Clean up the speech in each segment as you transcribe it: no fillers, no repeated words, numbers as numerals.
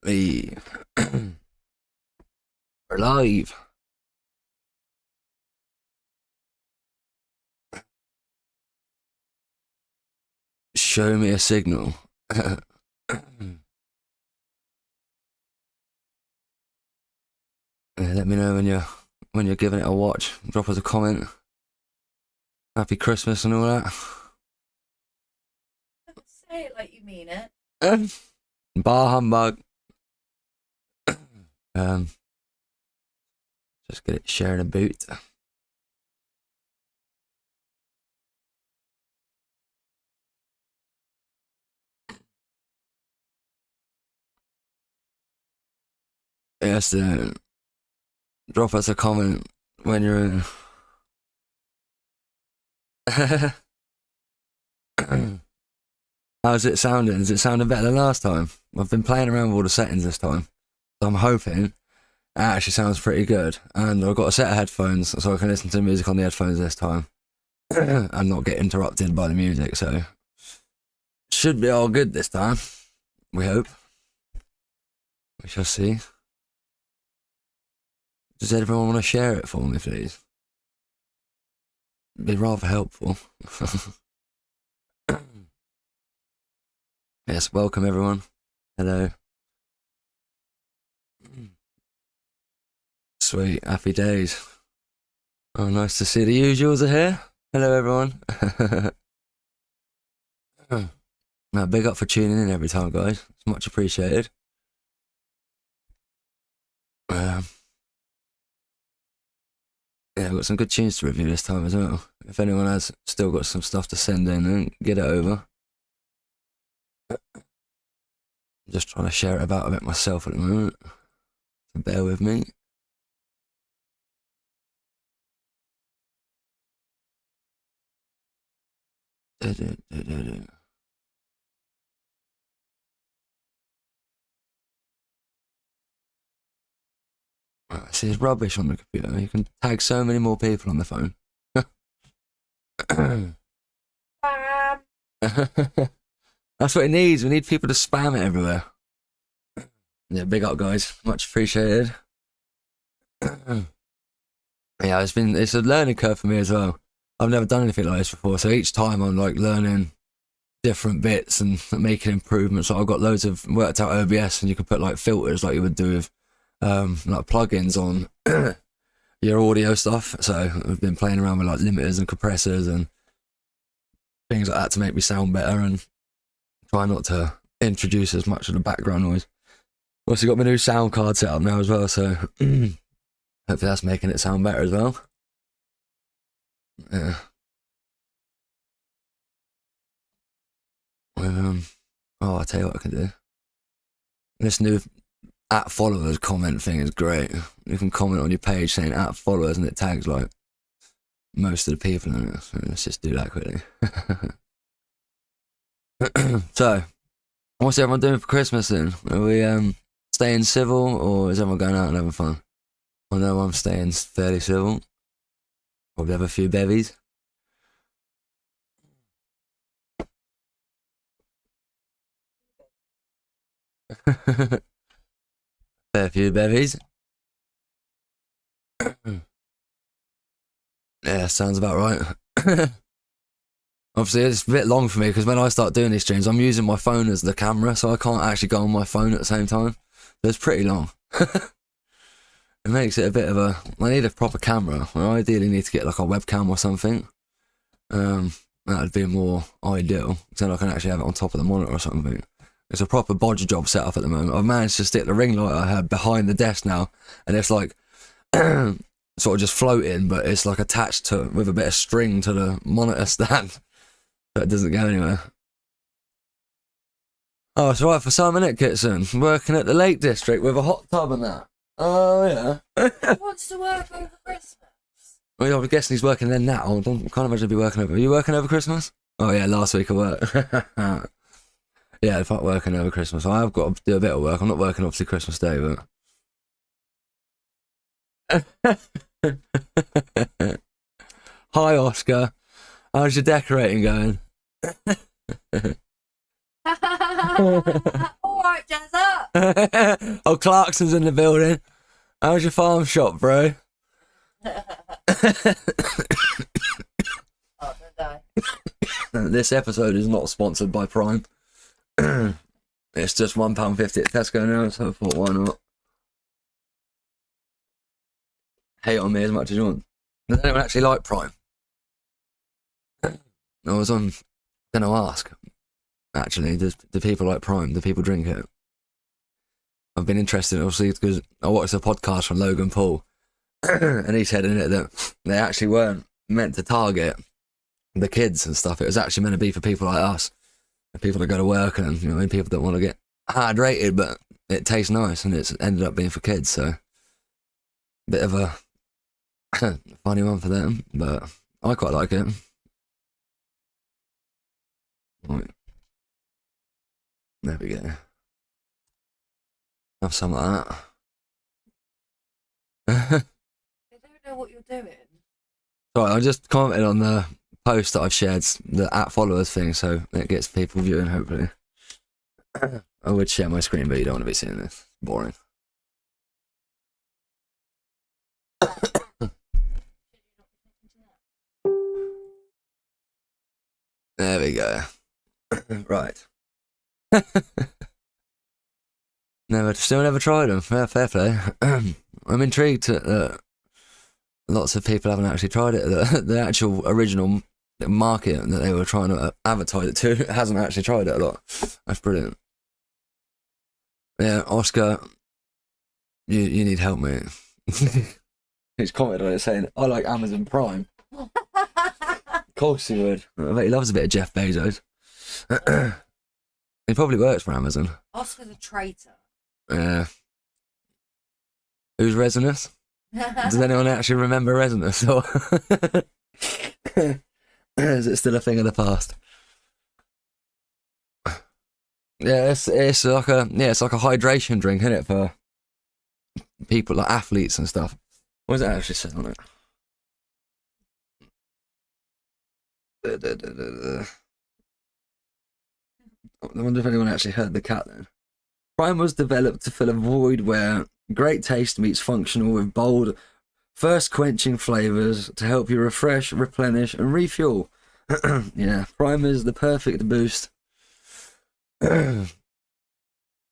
Hey. We're live. Show me a signal. Let me know when you're giving it a watch. Drop us a comment. Happy Christmas and all that. Say it like you mean it. Bar humbug. Just get it sharing a boot. Yes, drop us a comment when you're in. How's it sounding? Is it sounding better than last time? I've been playing around with all the settings this time, so I'm hoping it actually sounds pretty good. And I've got a set of headphones, so I can listen to music on the headphones this time and not get interrupted by the music. So should be all good this time. We hope. We shall see. Does everyone want to share it for me, please? It'd be rather helpful. Yes, welcome everyone. Hello. Sweet, happy days. Oh, nice to see the usuals are here. Hello everyone. Now, big up for tuning in every time, guys. It's much appreciated. Yeah, I've got some good tunes to review this time as well. If anyone has still got some stuff to send in, then get it over. I'm just trying to share it about a bit myself at the moment, so bear with me. See, it's rubbish on the computer. You can tag so many more people on the phone. That's what it needs. We need people to spam it everywhere. Yeah, big up, guys. Much appreciated. Yeah, it's a learning curve for me as well. I've never done anything like this before, so each time I'm like learning different bits and making improvements. Like I've got loads of worked out OBS, and you can put like filters like you would do with like plugins on your audio stuff. So I've been playing around with like limiters and compressors and things like that to make me sound better and try not to introduce as much of the background noise. Also got my new sound card set up now as well, so hopefully that's making it sound better as well. Yeah. I'll tell you what I can do. This new @followers comment thing is great. You can comment on your page saying @followers and it tags like most of the people in it. So let's just do that quickly. So, what's everyone doing for Christmas then? Are we staying civil or is everyone going out and having fun? I know I'm staying fairly civil. Probably have a few bevies. Fair few bevies. Yeah, sounds about right. Obviously, it's a bit long for me because when I start doing these streams, I'm using my phone as the camera, so I can't actually go on my phone at the same time. So it's pretty long. It makes it a bit of a... I need a proper camera. I ideally need to get like a webcam or something. That'd be more ideal, so then I can actually have it on top of the monitor or something. It's a proper bodge job set up at the moment. I've managed to stick the ring light I had behind the desk now, and it's like sort of just floating, but it's like attached to with a bit of string to the monitor stand, so it doesn't go anywhere. Oh, it's right for some, innit, Kitson? Working at the Lake District with a hot tub and that. Oh, yeah. Who wants to work over Christmas? Well, I'm guessing he's working there now. I can't imagine he'd be working over. Are you working over Christmas? Oh, yeah, last week of work. Yeah, if I'm working over Christmas, I have got to do a bit of work. I'm not working, obviously, Christmas Day, but... Hi, Oscar. How's your decorating going? All quiet, jazz up. Oh, Clarkson's in the building. How's your farm shop, bro? Oh, don't die. This episode is not sponsored by Prime. It's just £1.50 at Tesco now, so I thought, why not? Hate on me as much as you want. Does anyone actually like Prime? I was on, gonna ask, actually, do people like Prime? Do people drink it? I've been interested, obviously, because I watched a podcast from Logan Paul, and he said in it that they actually weren't meant to target the kids and stuff. It was actually meant to be for people like us, and people that go to work, and people that want to get hydrated, but it tastes nice, and it's ended up being for kids. So, bit of a funny one for them, but I quite like it. Right. There we go. Have some like that. They don't know what you're doing. Right, I just commented on the post that I've shared, the @followers thing, so it gets people viewing, hopefully. I would share my screen, but you don't want to be seeing this. Boring. There we go. Right. Still never tried them. Fair play. I'm intrigued that lots of people haven't actually tried it. The actual original market that they were trying to advertise it to hasn't actually tried it a lot. That's brilliant. Yeah, Oscar, you need help, mate. He's commented on it saying, I like Amazon Prime. Of course he would. I bet he loves a bit of Jeff Bezos. He probably works for Amazon. Oscar's a traitor. Yeah. Who's Resonus? Does anyone actually remember Resonus? Or is it still a thing of the past? Yeah, it's like a hydration drink, isn't it, for people like athletes and stuff. What does it actually say on it? I wonder if anyone actually heard the cat then. Prime was developed to fill a void where great taste meets functional with bold, thirst-quenching flavours to help you refresh, replenish, and refuel. Yeah, Prime is the perfect boost. You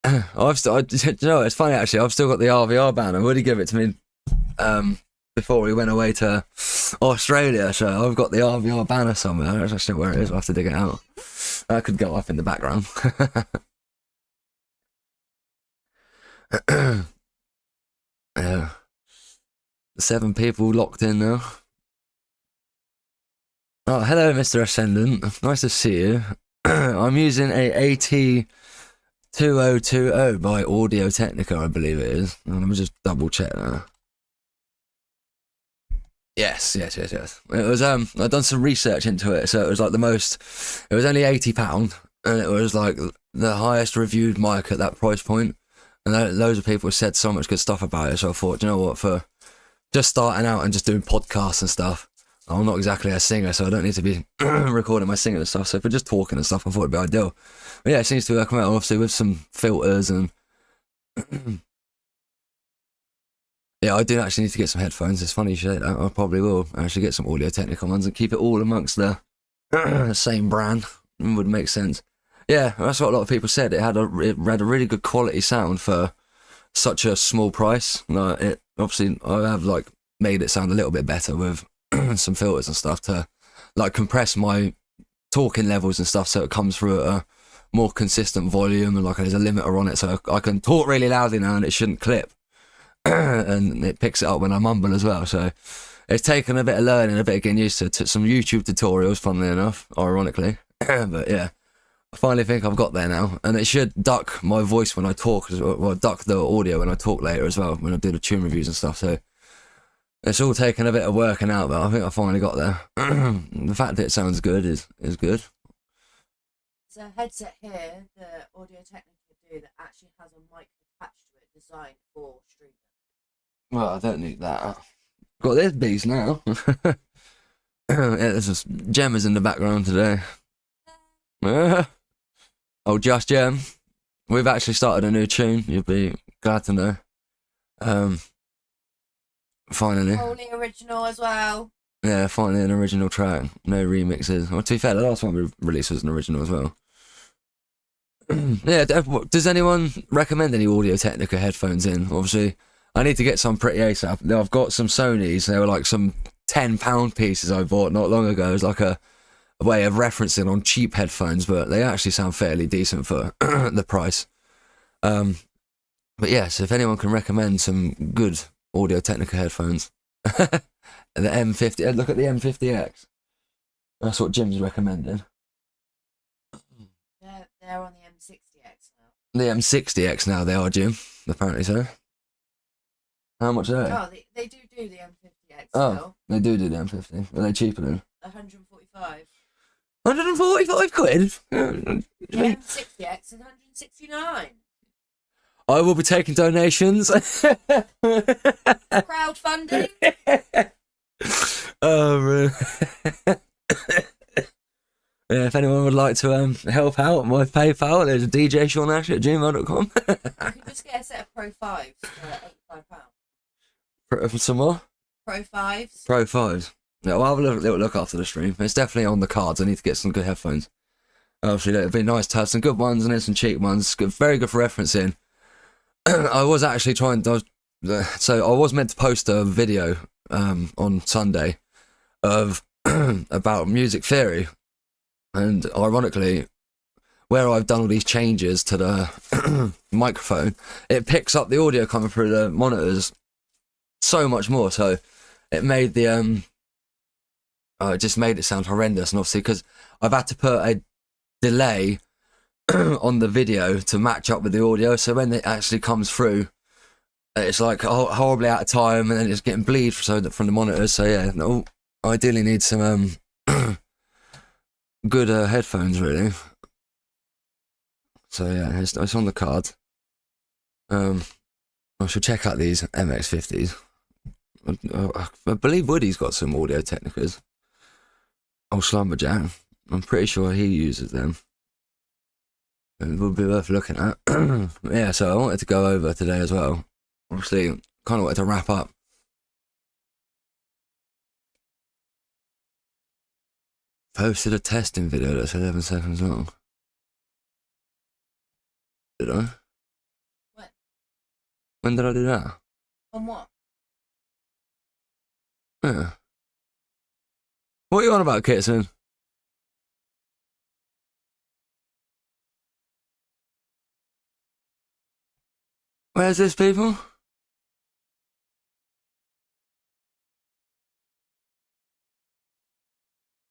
know, it's funny actually. I've still got the RVR banner. Woody gave it to me before we went away to Australia, so I've got the RVR banner somewhere. I don't know where it is. I'll have to dig it out. That could go up in the background. Yeah. 7 people locked in now. Oh, hello, Mr. Ascendant. Nice to see you. I'm using a AT2020 by Audio Technica, I believe it is. Let me just double check that. Yes. It was I'd done some research into it, so it was like it was only £80, and it was like the highest reviewed mic at that price point. And loads of people said so much good stuff about it, so I thought, you know what, for just starting out and just doing podcasts and stuff, I'm not exactly a singer, so I don't need to be recording my singing and stuff, so for just talking and stuff, I thought it'd be ideal. But yeah, it seems to work out, obviously, with some filters and... Yeah, I do actually need to get some headphones. It's funny you say that. I probably will actually get some Audio Technica ones and keep it all amongst the same brand. It would make sense. Yeah, that's what a lot of people said. It had a really good quality sound for such a small price. Obviously, I have like made it sound a little bit better with some filters and stuff to like compress my talking levels and stuff, so it comes through at a more consistent volume, and like there's a limiter on it, so I can talk really loudly now and it shouldn't clip. And it picks it up when I mumble as well, so it's taken a bit of learning, a bit of getting used to some YouTube tutorials, funnily enough, ironically. But yeah, I finally think I've got there now, and it should duck my voice when I talk, well, duck the audio when I talk later as well, when I do the tune reviews and stuff, so it's all taken a bit of working out, but I think I finally got there. The fact that it sounds good is good. There's a headset here that Audio Technica do that actually has a mic attached to it designed for streaming. Well, I don't need that. Got this beast now. Yeah, there's just Gemma's in the background today. Oh, just Gem. we've actually started a new tune. You'll be glad to know. Finally. Wholly original as well. Yeah, finally an original track. No remixes. Well, to be fair, the last one we released was an original as well. Yeah, does anyone recommend any Audio-Technica headphones in? Obviously, I need to get some pretty ASAP. I've got some Sonys. They were like some £10 pieces I bought not long ago. It was like a way of referencing on cheap headphones, but they actually sound fairly decent for the price. But yes, if anyone can recommend some good Audio-Technica headphones. The M50, look at the M50X. That's what Jim's recommending. They're on the M60X now. The M60X now they are, Jim. Apparently so. How much are they? Oh, they do the M50X Oh, still. they do the M50. Are they cheaper than? 145. 145 quid? The M60X is 169. I will be taking donations. Crowdfunding. Oh, yeah, if anyone would like to help out, my PayPal, there's a DJ Shaun Ashley at gmail.com. You can just get a set of Pro 5s for £85. Some more? Pro 5s. Pro 5s. Yeah, I'll have a little look after the stream. It's definitely on the cards. I need to get some good headphones. Obviously, it'd be nice to have some good ones and then some cheap ones. Very good for referencing. I was actually trying. So I was meant to post a video on Sunday of about music theory, and ironically, where I've done all these changes to the microphone, it picks up the audio coming through the monitors so much more. So it made the it just made it sound horrendous, and obviously because I've had to put a delay on the video to match up with the audio, so when it actually comes through, it's like horribly out of time, and then it's getting bleed from the monitors. So yeah, no, ideally need some good headphones really. So yeah, it's on the card. I should check out these MX50s. I believe Woody's got some Audio-Technicas. Oh, Slumberjack. I'm pretty sure he uses them. It would be worth looking at. Yeah, so I wanted to go over today as well. Obviously, kind of wanted to wrap up. Posted a testing video that's 11 seconds long. Did I? When? When did I do that? On what? Yeah. What are you on about, Kitson? Where's this, people?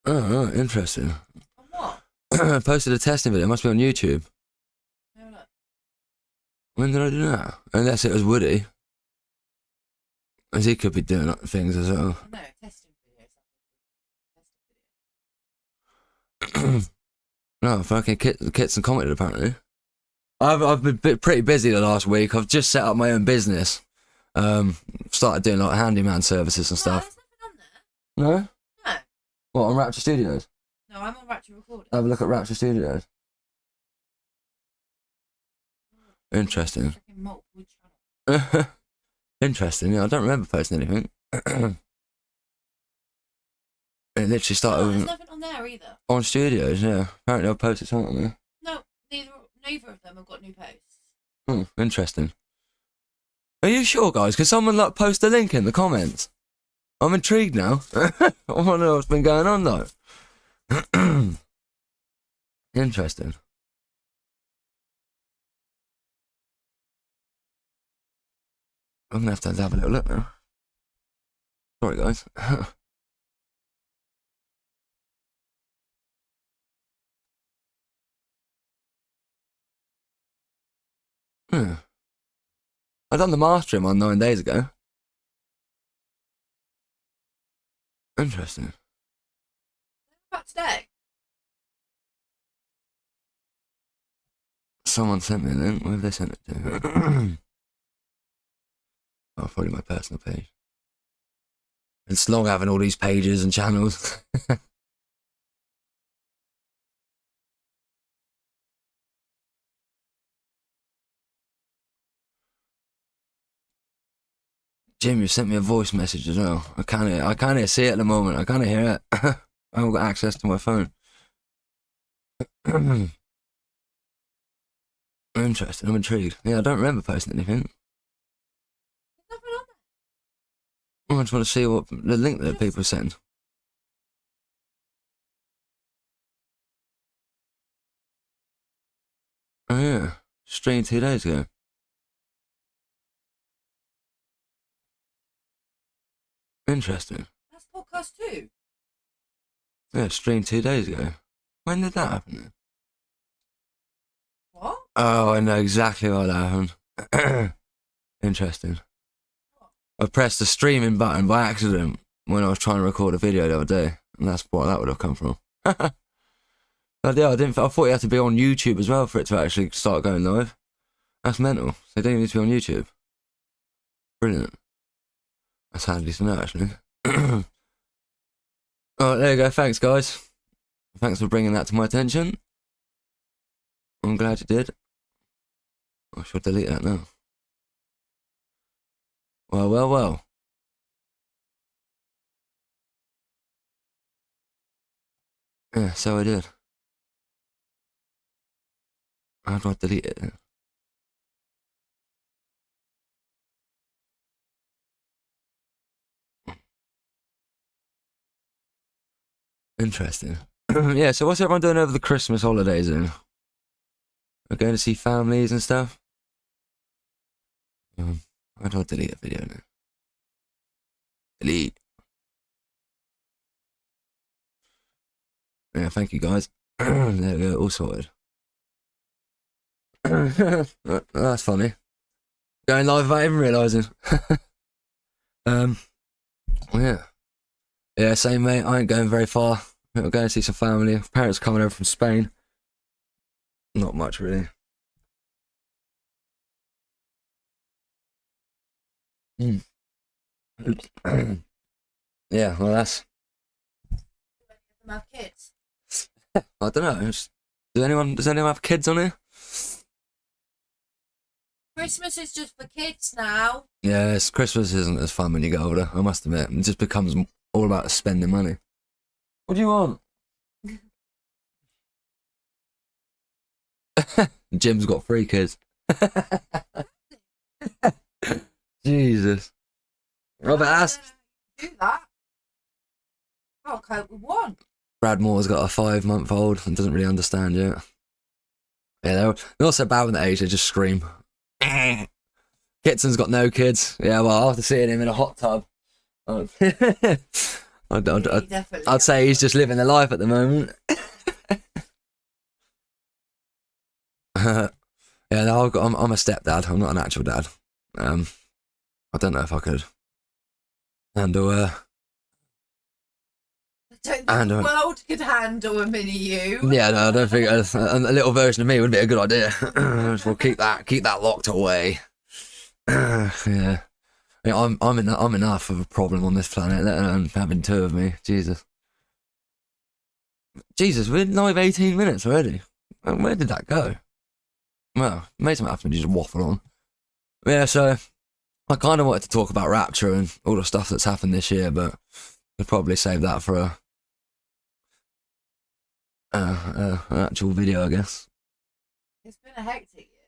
Oh, right, interesting. On what? Posted a testing video. It must be on YouTube. No, look. When did I do that? Unless it was Woody. As he could be doing things as well. No, testing video. Testing video. No, fucking Kitson commented apparently. I've been pretty busy the last week. I've just set up my own business. Started doing like handyman services and stuff. There's nothing on there. No? No. What, on Rapture Studios? No, I'm on Rapture Recordings. Have a look at Rapture Studios. Interesting. Checking multiple channels. Interesting. Yeah, I don't remember posting anything. It literally started There's nothing on there either. on Studios. Yeah, apparently I've posted something on there. No, neither of them have got new posts. Interesting. Are you sure, guys? Could someone like post a link in the comments? I'm intrigued now. I want to know what's been going on though. Interesting. I'm gonna have to have a little look now. Sorry, guys. I done the mastering one 9 days ago. Interesting. About today. Someone sent me a link. Where have they sent it to? Oh, probably my personal page. It's long having all these pages and channels. Jim, you sent me a voice message as well. I can't see it at the moment. I can't hear it. I haven't got access to my phone. Interesting. I'm intrigued. Yeah, I don't remember posting anything. There's nothing on I just want to see what the link that people send. Oh yeah, streamed 2 days ago. Interesting. That's podcast 2. Yeah, streamed 2 days ago. When did that happen? What? Oh, I know exactly what happened. Interesting. I pressed the streaming button by accident when I was trying to record a video the other day, and that's what that would have come from. But yeah, I thought you had to be on YouTube as well for it to actually start going live. That's mental. So you don't even need to be on YouTube. Brilliant. That's handy to know, actually. Alright, there you go. Thanks, guys. Thanks for bringing that to my attention. I'm glad you did. I should delete that now. Well. Yeah, so I did. How do I delete it then? Interesting. Yeah, so what's everyone doing over the Christmas holidays then? We're going to see families and stuff? How do I delete a video now? Delete. Yeah, thank you guys. There we go, all sorted. That's funny. Going live without even realising. Yeah. Yeah, same mate, I ain't going very far. We're going to see some family. Parents coming over from Spain. Not much really. Yeah, well that's... Have kids. I don't know. Does anyone have kids on here? Christmas is just for kids now. Yes, Christmas isn't as fun when you get older, I must admit. It just becomes all about spending money. What do you want? Jim's got 3 kids. Jesus. Robert asked. Do that. Can't cope with one. Brad Moore's got a 5-month-old and doesn't really understand yet. Yeah, they're also bad when they're age, they just scream. Kitson's got no kids. Yeah, well, after seeing him in a hot tub, I'd say he's just living the life at the moment. Yeah, no, I'm a stepdad. I'm not an actual dad. I don't know if I could handle I don't think the world could handle a mini you. Yeah, no, I don't think a little version of me would be a good idea. We'll keep that locked away. Yeah, I'm enough of a problem on this planet, let alone having 2 of me. Jesus, we're live 18 minutes already. Where did that go? Well, made some happen. Just waffle on. Yeah, so I kind of wanted to talk about Rapture and all the stuff that's happened this year, but I'll probably save that for an actual video, I guess. It's been a hectic year.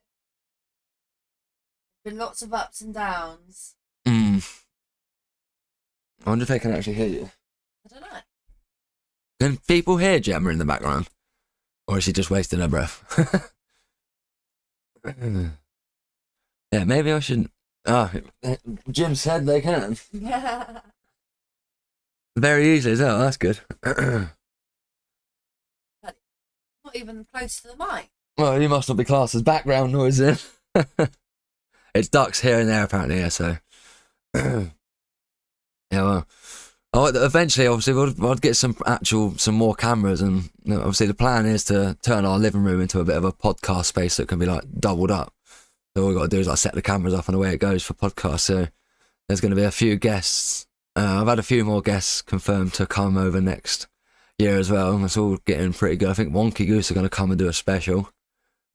Been lots of ups and downs. I wonder if they can actually hear you. I don't know. Can people hear Gemma in the background? Or is she just wasting her breath? Yeah, maybe I should... Jim said they can. Yeah. Very easily as well, that's good. Not even close to the mic. Well, you must not be classed as background noise then. It's ducks here and there apparently, yeah, so... Yeah, well... eventually, obviously, we'll get some more cameras, and obviously the plan is to turn our living room into a bit of a podcast space that can be like doubled up. So all we've got to do is like set the cameras up and away it goes for podcasts. So there's going to be a few guests. I've had a few more guests confirmed to come over next year as well. And it's all getting pretty good. I think Wonky Goose are going to come and do a special.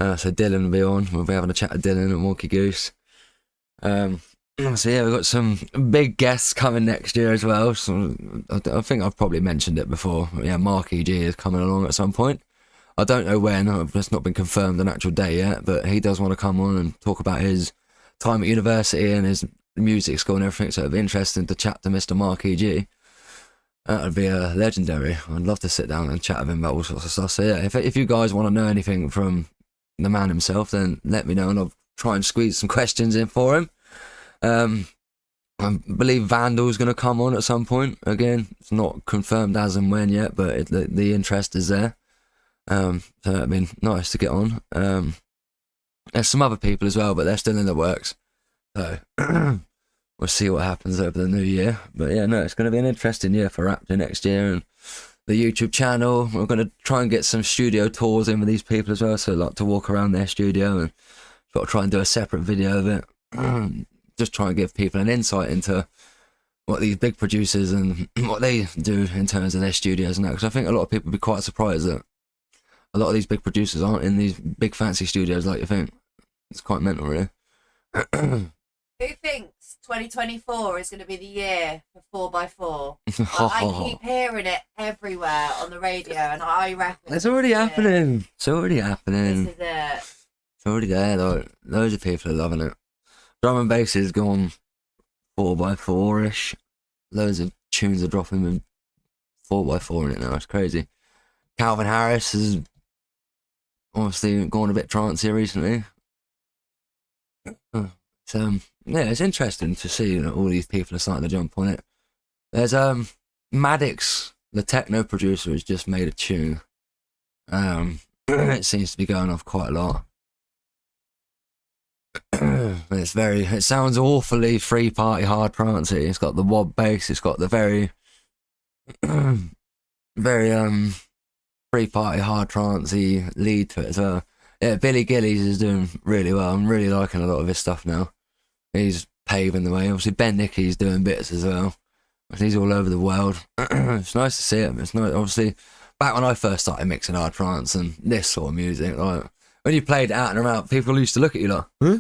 So Dylan will be on. We'll be having a chat with Dylan and Wonky Goose. So yeah, we've got some big guests coming next year as well. So I think I've probably mentioned it before. Yeah, Mark E.G. is coming along at some point. I don't know when. It's not been confirmed an actual day yet, but he does want to come on and talk about his time at university and his music school and everything. So it'd be interesting to chat to Mr. Mark E.G. That would be legendary. I'd love to sit down and chat with him about all sorts of stuff. So yeah, if you guys want to know anything from the man himself, then let me know and I'll try and squeeze some questions in for him. I believe Vandal's going to come on at some point. Again, it's not confirmed as and when yet, but the interest is there. So that'd be nice to get on. There's some other people as well, but they're still in the works. So we'll see what happens over the new year. But yeah, no, it's going to be an interesting year for Rapture next year, and the YouTube channel. We're going to try and get some studio tours in with these people as well. So like to walk around their studio, and got to try and do a separate video of it. Just try and give people an insight into what these big producers and what they do in terms of their studios and that. Because I think a lot of people would be quite surprised that a lot of these big producers aren't in these big fancy studios like you think. It's quite mental, really. Who thinks 2024 is going to be the year for 4x4? I keep hearing it everywhere on the radio, and I reckon it's already happening. It's already happening. This is it. It's already there, though. Loads of people are loving it. Drum and bass has gone 4x4-ish. Loads of tunes are dropping with 4x4 in it now. It's crazy. Calvin Harris has obviously gone a bit trancey recently. So yeah, it's interesting to see all these people are starting to jump on it. There's Maddox, the techno producer, has just made a tune. It seems to be going off quite a lot. It sounds awfully free party hard trancey. It's got the wob bass, it's got the very very free party hard trancey lead to it as well. Yeah, Billy Gillies is doing really well. I'm really liking a lot of his stuff now. He's paving the way. Obviously Ben Nicky's doing bits as well. He's all over the world. It's nice to see him. It's nice. Obviously, back when I first started mixing hard trance and this sort of music, like when you played it out and around, people used to look at you like, huh?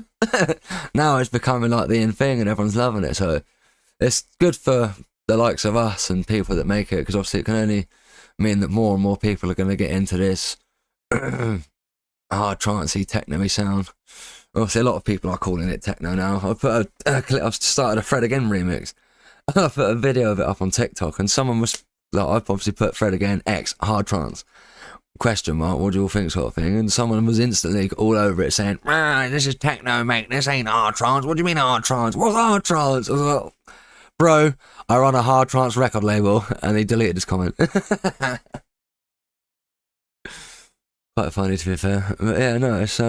Now it's becoming like the in thing and everyone's loving it. So it's good for the likes of us and people that make it, because obviously it can only mean that more and more people are going to get into this hard trancey techno-y sound. Obviously a lot of people are calling it techno now. I put a clip, I've started a Fred Again remix. I put a video of it up on TikTok, and someone was like, I've obviously put Fred Again X hard trance ? What do you all think, sort of thing? And someone was instantly all over it saying, this is techno, mate, this ain't hard trance. What do you mean hard trance? What's hard trance? I was like, bro, I run a hard trance record label. And he deleted his comment. Quite funny, to be fair. But yeah, no, it's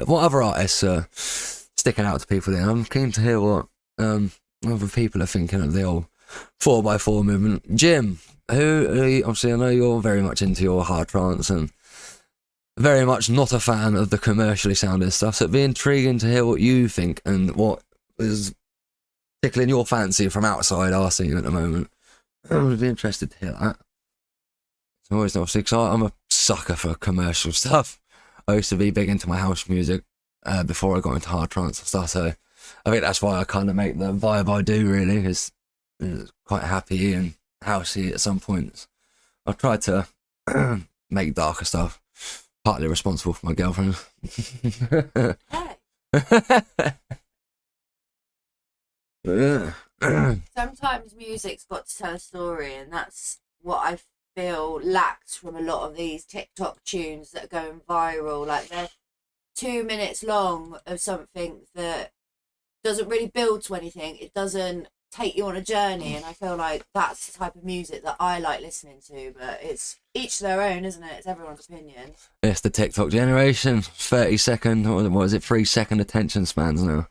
what other artists are sticking out to people then? I'm keen to hear what other people are thinking of the old 4x4 movement. Jim, obviously I know you're very much into your hard trance and very much not a fan of the commercially sounding stuff, so it'd be intriguing to hear what you think and what is tickling your fancy from outside our scene at the moment. I would be interested to hear that. It's always obviously, because I'm a sucker for commercial stuff. I used to be big into my house music before I got into hard trance and stuff, so I think that's why I kind of make the vibe I do, really, because it's quite happy and housey at some points. I've tried to make darker stuff, partly responsible for my girlfriend. Yeah. Sometimes music's got to tell a story, and that's what I feel lacked from a lot of these TikTok tunes that are going viral. Like, they're 2 minutes long of something that doesn't really build to anything. It doesn't take you on a journey, and I feel like that's the type of music that I like listening to. But it's each their own, isn't it? It's everyone's opinion. It's the TikTok generation. 30-second, what is it, 3-second attention spans now.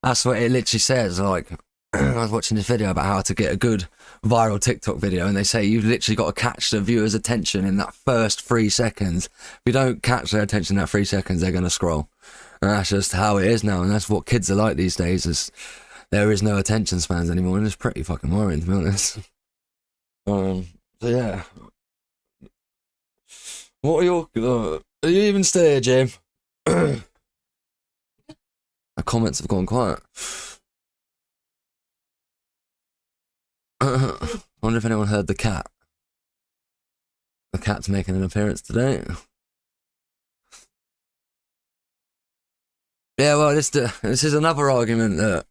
That's what it literally says. Like, I was watching this video about how to get a good viral TikTok video, and they say you've literally got to catch the viewer's attention in that first 3 seconds. If you don't catch their attention in that 3 seconds, they're going to scroll. And that's just how it is now, and that's what kids are like these days. Is there is no attention spans anymore, and it's pretty fucking worrying, to be honest. So yeah. What are your... are you even still here, Jim? The comments have gone quiet. I wonder if anyone heard the cat. The cat's making an appearance today. Yeah, well, this is another argument that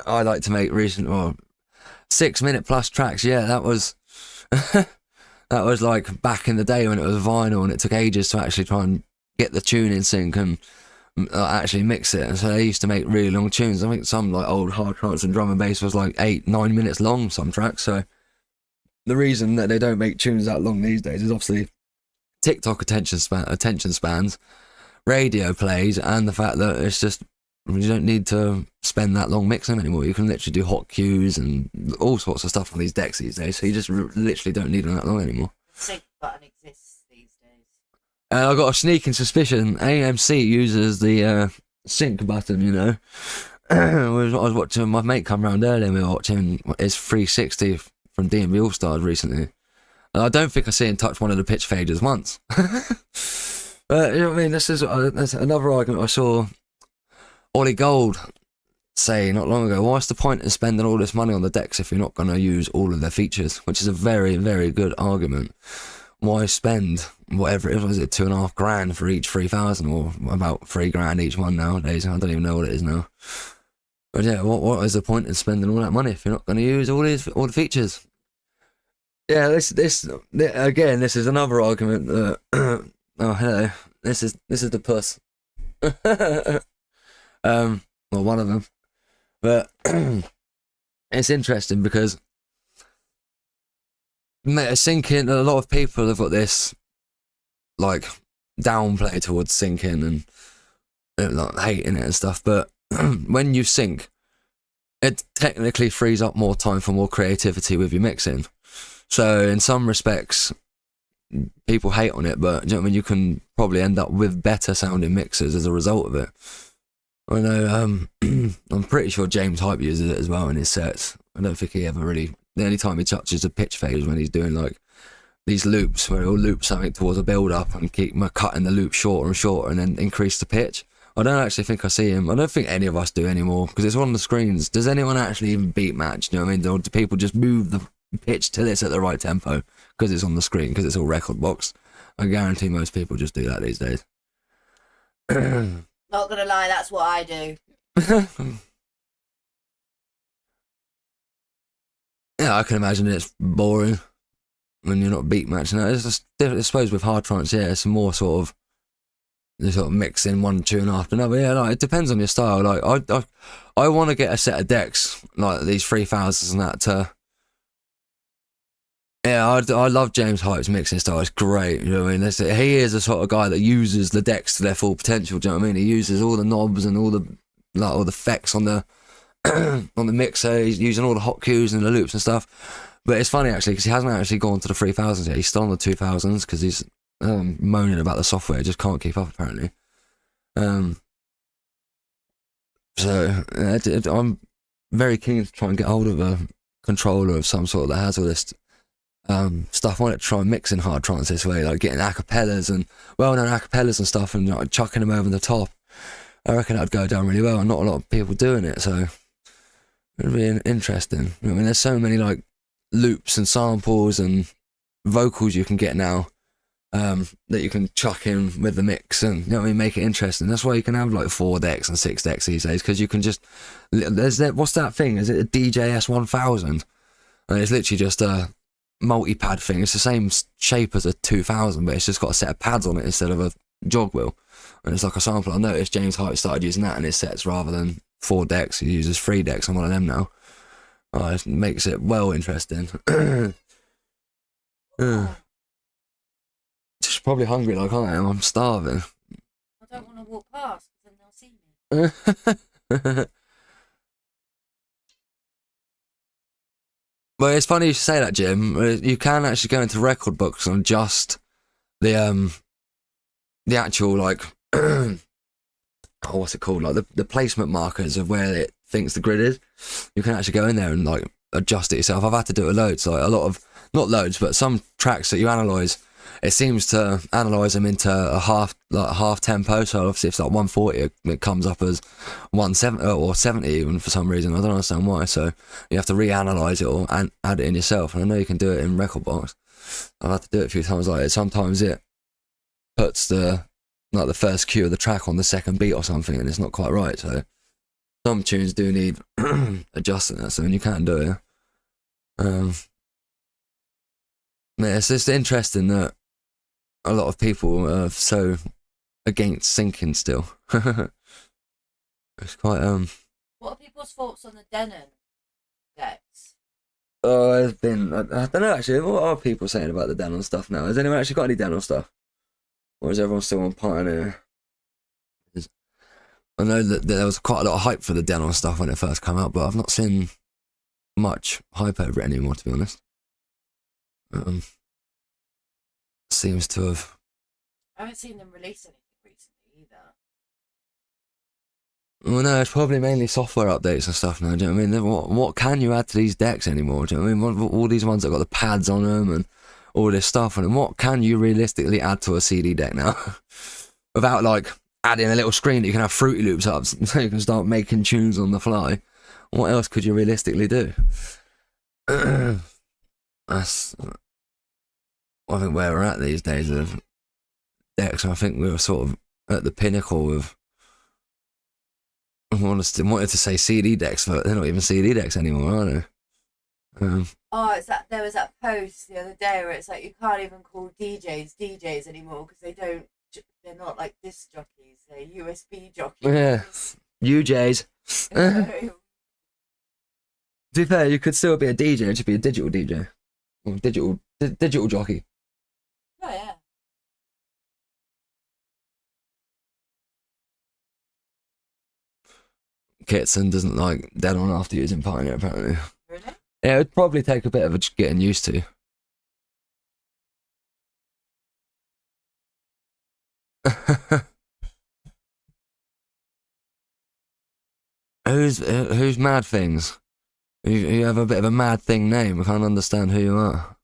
I like to make recently. Well, 6 minute plus tracks, yeah, that was that was like back in the day when it was vinyl and it took ages to actually try and get the tune in sync and actually mix it. And so they used to make really long tunes. I think some like old hard trance and drum and bass was like 8-9 minutes long, some tracks. So the reason that they don't make tunes that long these days is obviously TikTok attention spans, radio plays, and the fact that it's just, you don't need to spend that long mixing anymore. You can literally do hot cues and all sorts of stuff on these decks these days, so you just literally don't need them that long anymore. The sync button exists these days. I've got a sneaking suspicion AMC uses the sync button, you know. I was watching, my mate come round earlier and we were watching his 360 from D&B All Stars recently. And I don't think I see him touch one of the pitch faders once. But, you know what I mean, that's another argument I saw Ollie Gold say not long ago. What's the point in spending all this money on the decks if you're not going to use all of their features? Which is a very, very good argument. Why spend whatever it was, it $2,500 for each 3,000, or about $3,000 each one nowadays? I don't even know what it is now. But yeah, what is the point in spending all that money if you're not going to use all the features? Yeah, this again, this is another argument that oh hello, this is the puss. Well, one of them, but it's interesting because syncing, a lot of people have got this like downplay towards syncing and like hating it and stuff, but when you sync, it technically frees up more time for more creativity with your mixing. So in some respects, people hate on it, but you know what I mean, you can probably end up with better sounding mixers as a result of it. I know, I'm pretty sure James Hype uses it as well in his sets. I don't think he ever really, the only time he touches a pitch fade is when he's doing like these loops where he'll loop something towards a build up and keep cutting the loop shorter and shorter and then increase the pitch. I don't actually think I see him. I don't think any of us do anymore because it's on the screens. Does anyone actually even beat match? You know what I mean? Or do people just move the pitch till it's at the right tempo because it's on the screen, because it's all record boxed? I guarantee most people just do that these days. Not gonna lie, that's what I do. Yeah, I can imagine it's boring when you're not beat matching. It's just, I suppose with hard trance, yeah, it's more sort of mixing one tune after another. Yeah, like, it depends on your style. Like I want to get a set of decks like these 3000s and that to. Yeah, I love James Hype's mixing style. It's great. You know what I mean? He is the sort of guy that uses the decks to their full potential. Do you know what I mean? He uses all the knobs and all the effects on the on the mixer. He's using all the hot cues and the loops and stuff. But it's funny actually because he hasn't actually gone to the 3000s yet. He's still on the 2000s because he's moaning about the software. Just can't keep up apparently. So I'm very keen to try and get hold of a controller of some sort that has all this stuff. I want to try and mix in hard trance this way, like getting acapellas and well-known acapellas and stuff and like, chucking them over the top. I reckon that'd go down really well, and not a lot of people doing it, so it'd be interesting. I mean, there's so many like loops and samples and vocals you can get now that you can chuck in with the mix, and you know what I mean, make it interesting. That's why you can have like 4 decks and 6 decks these days, because you can just what's that thing? Is it a DJS 1000? And it's literally just a multi-pad thing. It's the same shape as a 2000, but it's just got a set of pads on it instead of a jog wheel, and it's like a sample. I noticed James Hype started using that in his sets rather than 4 decks. He uses 3 decks on one of them now. It makes it well interesting. Just probably hungry like I am. I'm starving. I don't want to walk past because then they'll see me. Well, it's funny you should say that, Jim. You can actually go into record books and adjust the actual like what's it called, like the placement markers of where it thinks the grid is. You can actually go in there and like adjust it yourself. I've had to do it loads, like a lot of, not loads, but some tracks that you analyse it seems to analyze them into a half tempo. So obviously, if it's like 140, it comes up as 170 or 70 even for some reason. I don't understand why. So you have to reanalyze it or add it in yourself. And I know you can do it in Recordbox. I've had to do it a few times like it. Sometimes it puts the first cue of the track on the second beat or something, and it's not quite right. So some tunes do need adjusting. So you can do it. Yeah, it's just interesting that a lot of people are so against syncing still. It's quite What are people's thoughts on the Denon decks? Oh, it's been I don't know actually. What are people saying about the Denon stuff now? Has anyone actually got any Denon stuff, or is everyone still on Pioneer? I know that there was quite a lot of hype for the Denon stuff when it first came out, but I've not seen much hype over it anymore, to be honest. Seems to have. I haven't seen them release anything recently either. Well, no, it's probably mainly software updates and stuff now. Do you know what I mean? What can you add to these decks anymore? Do you know what I mean? All these ones that got the pads on them and all this stuff on them. What can you realistically add to a CD deck now? Without like adding a little screen that you can have Fruity Loops up so you can start making tunes on the fly. What else could you realistically do? That's, I think, where we're at these days of decks. I think we were sort of at the pinnacle of. I wanted to say CD decks, but they're not even CD decks anymore, are they? There was that post the other day where it's like you can't even call DJs anymore because they're not like disc jockeys, they're USB jockeys. Yeah, UJs. To be fair, you could still be a DJ, it'd just be a digital DJ. Or digital jockey. Oh, yeah. Kitson doesn't like Denon after using Pioneer, apparently. Really? Yeah, it'd probably take a bit of getting used to. Who's Mad Things? You have a bit of a Mad Thing name. I can't understand who you are.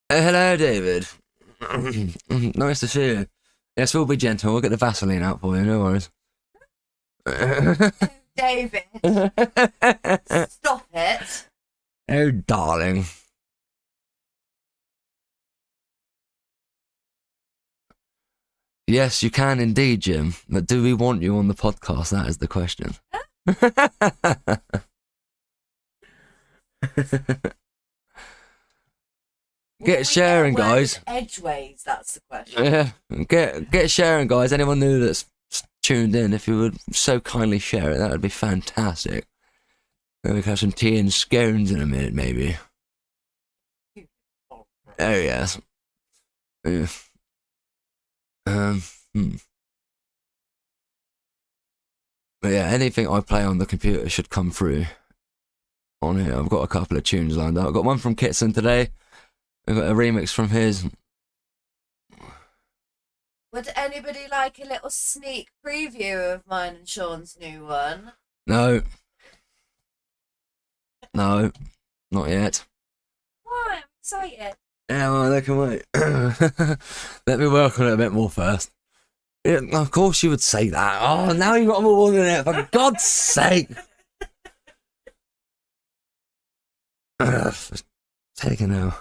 Hello, David. Nice to see you. Yes, we'll be gentle. We'll get the Vaseline out for you. No worries. David, stop it. Oh, darling. Yes, you can indeed, Jim. But do we want you on the podcast? That is the question. Get sharing, guys. Edgeways, that's the question. Yeah, get sharing, guys. Anyone new that's tuned in, if you would so kindly share it, that would be fantastic. Maybe we can have some tea and scones in a minute, maybe. Oh yes. Yeah. But yeah, anything I play on the computer should come through on here. I've got a couple of tunes lined up. I've got one from Kitson today. I've got a remix from his. Would anybody like a little sneak preview of mine and Shaun's new one? No. No, not yet. Why? I'm excited. Yeah, well, they can wait. Let me work on it a bit more first. Yeah, of course you would say that. Oh, now you got more than it. For God's sake. Take it now.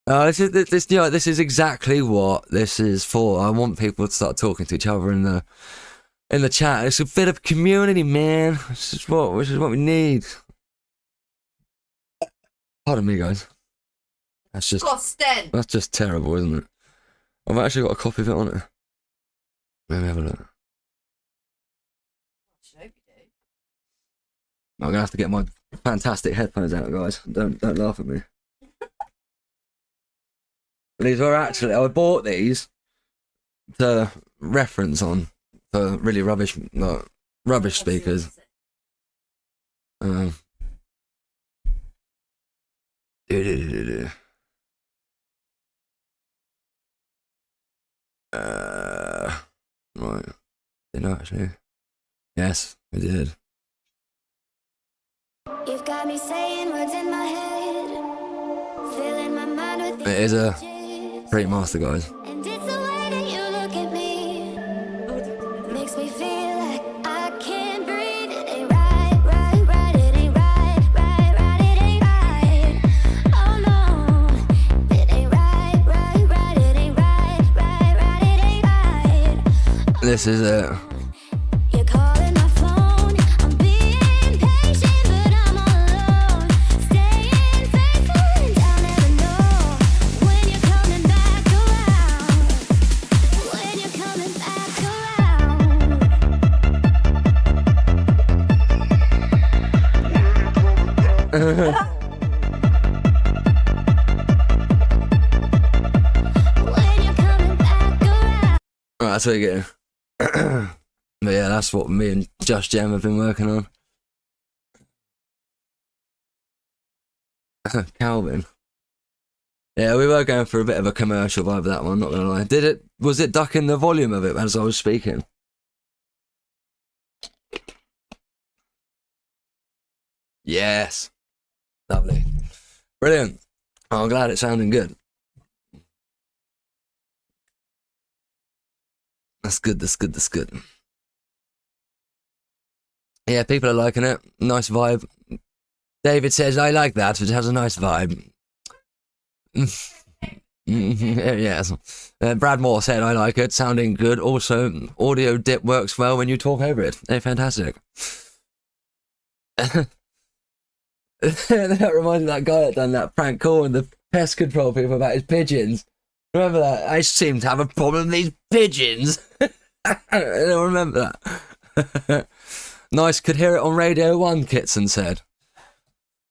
This is exactly what this is for. I want people to start talking to each other in the chat. It's a bit of community, man. This is what we need. Pardon me, guys. That's just terrible, isn't it? I've actually got a copy of it on it. Let me have a look. I'm gonna have to get my fantastic headphones out, guys. Don't laugh at me. These are actually, I bought these to reference on for really rubbish speakers. Right. Didn't actually. Yes, we did. It is a great master, guys. And it's the way that you look at me. Makes me feel like I can't breathe. It ain't right, right, right. It ain't right, right, right. It ain't right. Oh no. It ain't right, right, right. It ain't right, right, right. It ain't right. This is it. You're calling my phone. I'm being patient, but I'm all alone. Staying faithful, and I'll never know when you're coming back around. When you're coming back around. When you're coming back around. Right, that's what you're getting. But yeah, that's what me and Just Jem have been working on. Calvin. Yeah, we were going for a bit of a commercial vibe with that one, not gonna lie. Was it ducking the volume of it as I was speaking? Yes. Lovely. Brilliant. Oh, I'm glad it's sounding good. That's good, that's good, that's good. Yeah, people are liking it. Nice vibe. David says, I like that. It has a nice vibe. Yes. Brad Moore said, I like it. Sounding good. Also, audio dip works well when you talk over it. Hey, fantastic. That reminds me of that guy that done that prank call and the pest control people about his pigeons. Remember that? I seem to have a problem with these pigeons. I don't remember that. Nice, could hear it on Radio 1, Kitson said.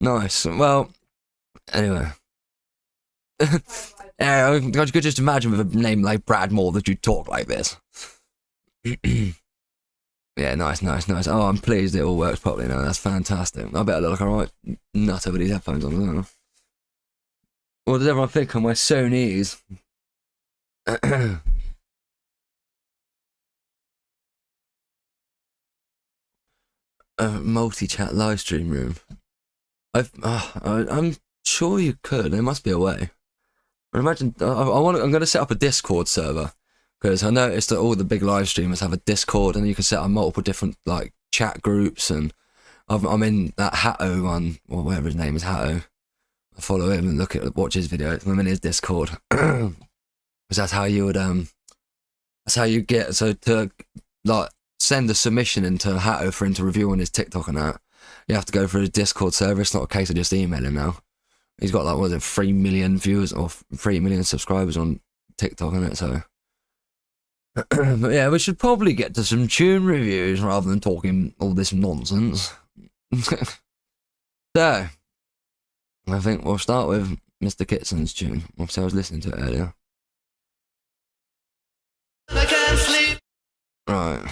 Nice. Well, anyway. Yeah, I could just imagine with a name like Brad Moore that you talk like this. Yeah, nice. Oh, I'm pleased it all works properly now. That's fantastic. I better look like a right nutter with these headphones on, don't I? What does everyone think on my Sony's? Multi-chat live stream room. I'm sure you could. There must be a way. I imagine. I'm going to set up a Discord server because I noticed that all the big live streamers have a Discord, and you can set up multiple different like chat groups. And I'm in that Hatto one, or whatever his name is, Hatto. I follow him and watch his videos. I'm in his Discord because that's how you would That's how you get to like send a submission into Hatto for him to review on his TikTok and that. You have to go through his Discord server. It's not a case of just emailing now. He's got like, what is it, 3 million viewers or 3 million subscribers on TikTok, isn't it? So, but yeah, we should probably get to some tune reviews rather than talking all this nonsense. So, I think we'll start with Mr. Kitson's tune. Obviously, I was listening to it earlier. I can't sleep. Right.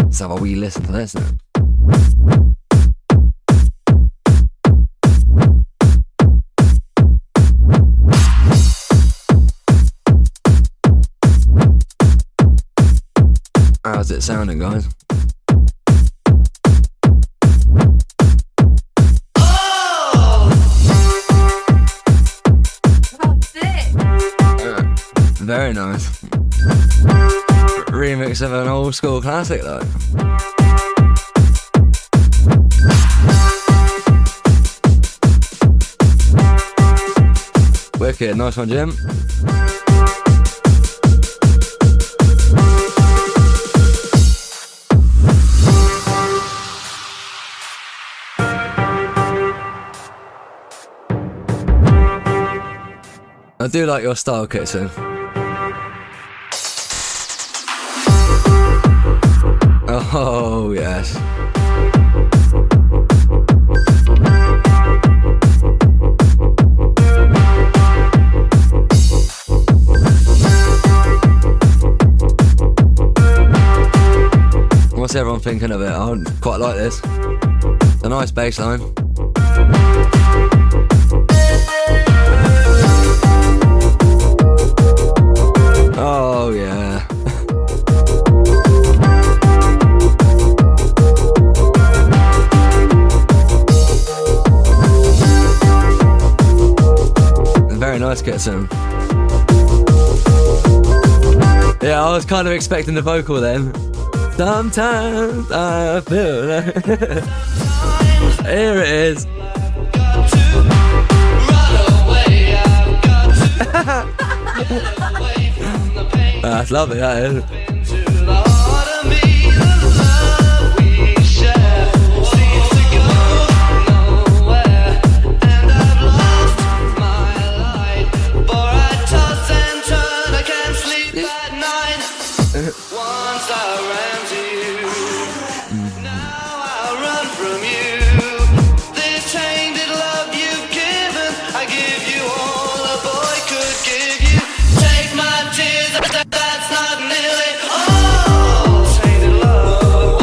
Let's have a wee listen to this then. How's it sounding, guys? Very nice. Remix of an old school classic, though. Wicked, nice one, Jim. I do like your style, Kitson. Oh, yes. What's everyone thinking of it? I quite like this. It's a nice bass line. Oh, yeah. very nice kitten. Yeah, I was kind of expecting the vocal then. Sometimes I feel like here it is. That's lovely, that is. Once I ran to you, now I run from you. This tainted love you've given, I give you all a boy could give you. Take my tears, that's not nearly all. Tainted love,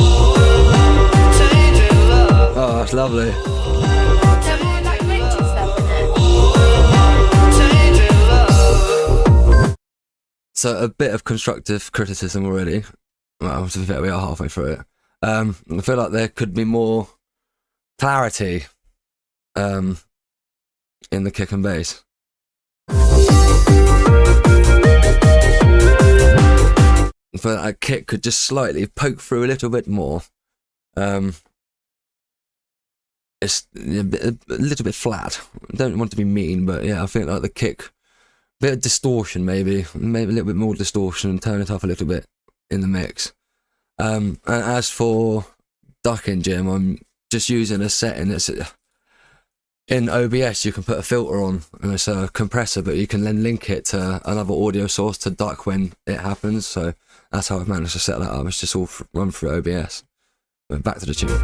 tainted love. Oh, that's lovely. There more like Richard stuff in it. Tainted love. So a bit of constructive criticism already. Well, to be fair, we are halfway through it. I feel like there could be more clarity in the kick and bass. I feel like a kick could just slightly poke through a little bit more. It's a little bit flat. I don't want to be mean, but yeah, I think like the kick, bit of distortion maybe a little bit more distortion and turn it up a little bit in the mix. And as for ducking, Jim, I'm just using a setting that's in OBS. You can put a filter on and it's a compressor, but you can then link it to another audio source to duck when it happens. So that's how I've managed to set that up. It's just all run through OBS. But back to the tune.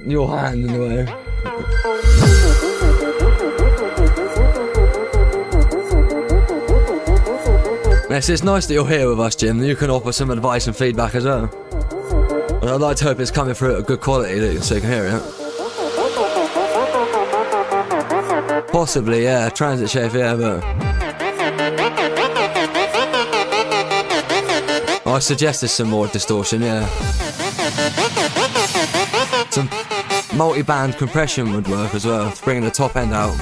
Your hand in the way. Yes, it's nice that you're here with us, Jim. You can offer some advice and feedback as well. And I'd like to hope it's coming through at a good quality so you can hear it. Possibly, yeah. Transit shape, yeah, but I suggested some more distortion, yeah. Some multi-band compression would work as well, to bring the top end out.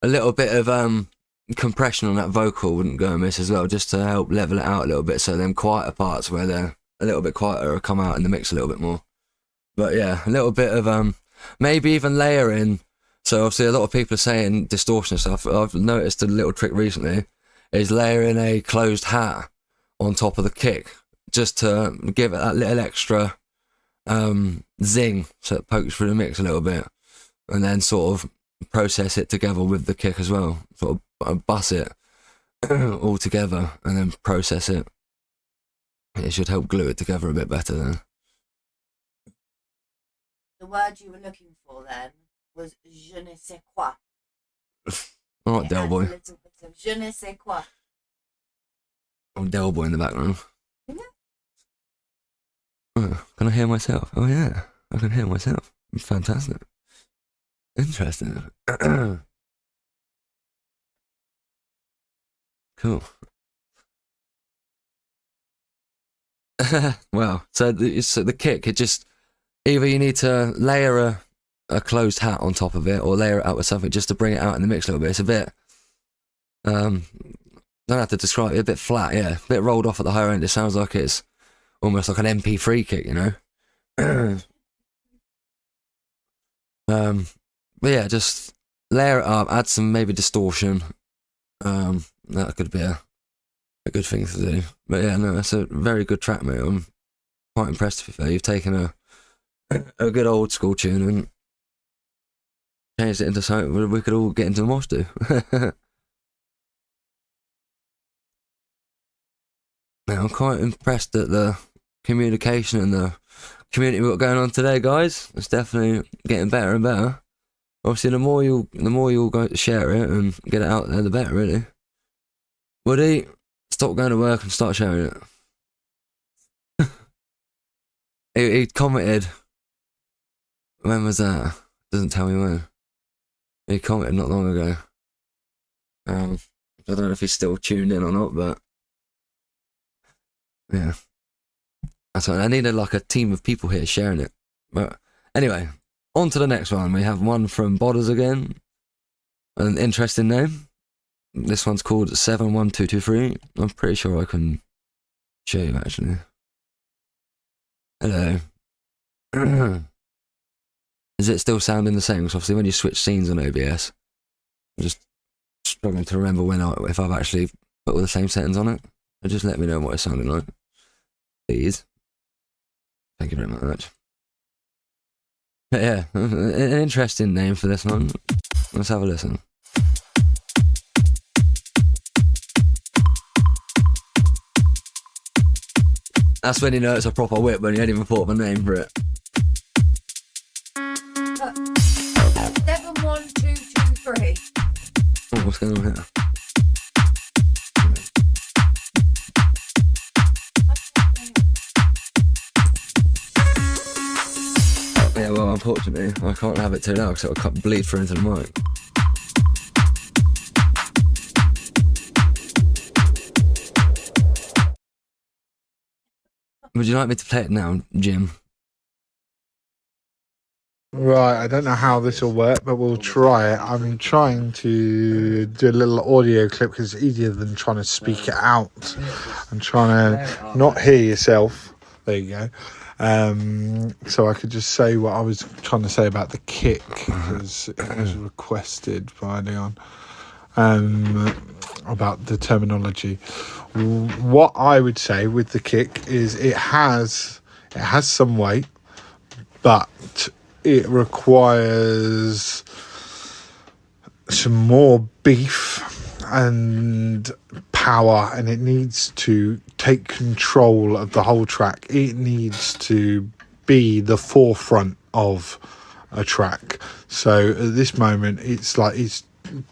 A little bit of compression on that vocal wouldn't go amiss as well, just to help level it out a little bit, so them quieter parts where they're a little bit quieter come out in the mix a little bit more. But yeah, a little bit of maybe even layering. So obviously a lot of people are saying distortion and stuff. I've noticed a little trick recently is layering a closed hat on top of the kick, just to give it that little extra zing, so it pokes through the mix a little bit, and then sort of process it together with the kick as well, sort of bus it all together and then process it. It should help glue it together a bit better then. The word you were looking for then was je ne sais quoi. Alright, It Del adds Boy. a little bit of je ne sais quoi. Oh, Del Boy in the background. Yeah. Oh, can I hear myself? Oh yeah, I can hear myself. Fantastic. Interesting. Cool. Well, so the kick, it just, either you need to layer a closed hat on top of it, or layer it out with something just to bring it out in the mix a little bit. It's a bit, don't have to describe it, a bit flat, yeah, a bit rolled off at the higher end. It sounds like it's almost like an MP3 kick, you know. But yeah, just layer it up, add some maybe distortion. That could be a good thing to do. But yeah, no, that's a very good track, mate. I'm quite impressed, to be fair. You've taken a good old school tune and changed it into something we could all get into mosh to. Now, I'm quite impressed at the communication and the community we've got going on today, guys. It's definitely getting better and better. Obviously, the more you'll go to share it and get it out there, the better, really. Woody, stop going to work and start sharing it. he commented. When was that? Doesn't tell me when. He commented not long ago. I don't know if he's still tuned in or not, but yeah. That's right. I needed like a team of people here sharing it. But anyway, on to the next one. We have one from Bodders again. An interesting name. This one's called 71223. I'm pretty sure I can show you actually. Hello. Is it still sounding the same? Because obviously when you switch scenes on OBS, I'm just struggling to remember if I've actually put all the same settings on it. So just let me know what it's sounding like, please. Thank you very much. But yeah, an interesting name for this one. Let's have a listen. That's when you know it's a proper whip, when you ain't even thought of a name for it. 71223. Oh, what's going on here? Yeah, well, unfortunately, I can't have it too loud because it'll bleed through into the mic. Would you like me to play it now, Jim? Right, I don't know how this will work, but we'll try it. I'm trying to do a little audio clip because it's easier than trying to speak it out. I'm trying to not hear yourself. There you go. So I could just say what I was trying to say about the kick, because it was requested by Leon, about the terminology. What I would say with the kick is it has some weight, but it requires some more beef and power, and it needs to take control of the whole track. It needs to be the forefront of a track. So at this moment, it's like it's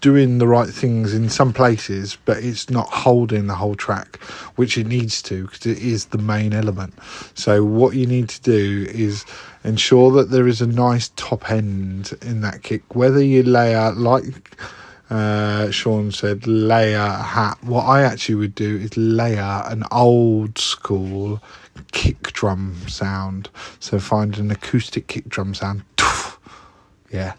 doing the right things in some places, but it's not holding the whole track, which it needs to, because it is the main element. So what you need to do is ensure that there is a nice top end in that kick, whether you layer, like Shaun said, layer a hat. What I actually would do is layer an old school kick drum sound. So find an acoustic kick drum sound, yeah,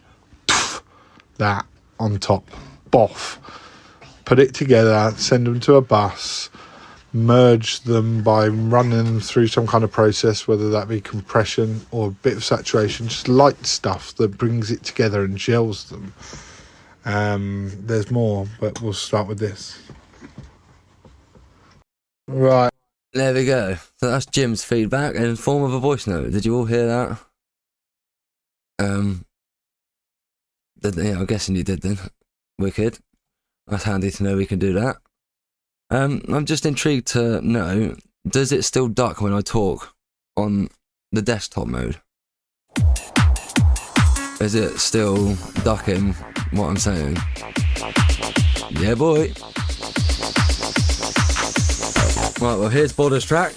that on top, boff, put it together, send them to a bus, merge them by running them through some kind of process, whether that be compression or a bit of saturation, just light stuff that brings it together and gels them. There's more, but we'll start with this. Right. There we go. So that's Jim's feedback in form of a voice note. Did you all hear that? Yeah, I'm guessing you did then. Wicked. That's handy to know we can do that. I'm just intrigued to know, does it still duck when I talk on the desktop mode? Is it still ducking what I'm saying? Yeah, boy. Right, well, here's Border's track.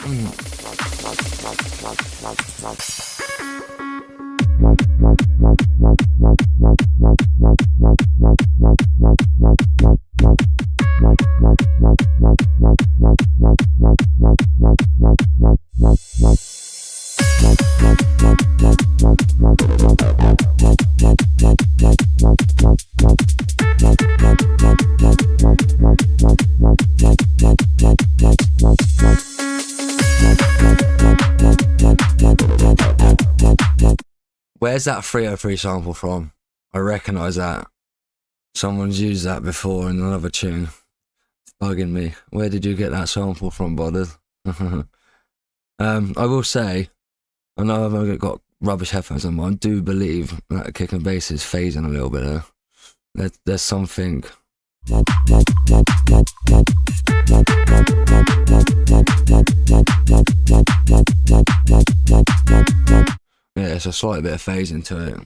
Where's that 303 sample from? I recognise that. Someone's used that before in another tune. bugging me. Where did you get that sample from, bothered? I will say, I know I've only got rubbish headphones on, but I do believe that kick and bass is phasing a little bit there. There's something. Yeah, it's a slight bit of phasing to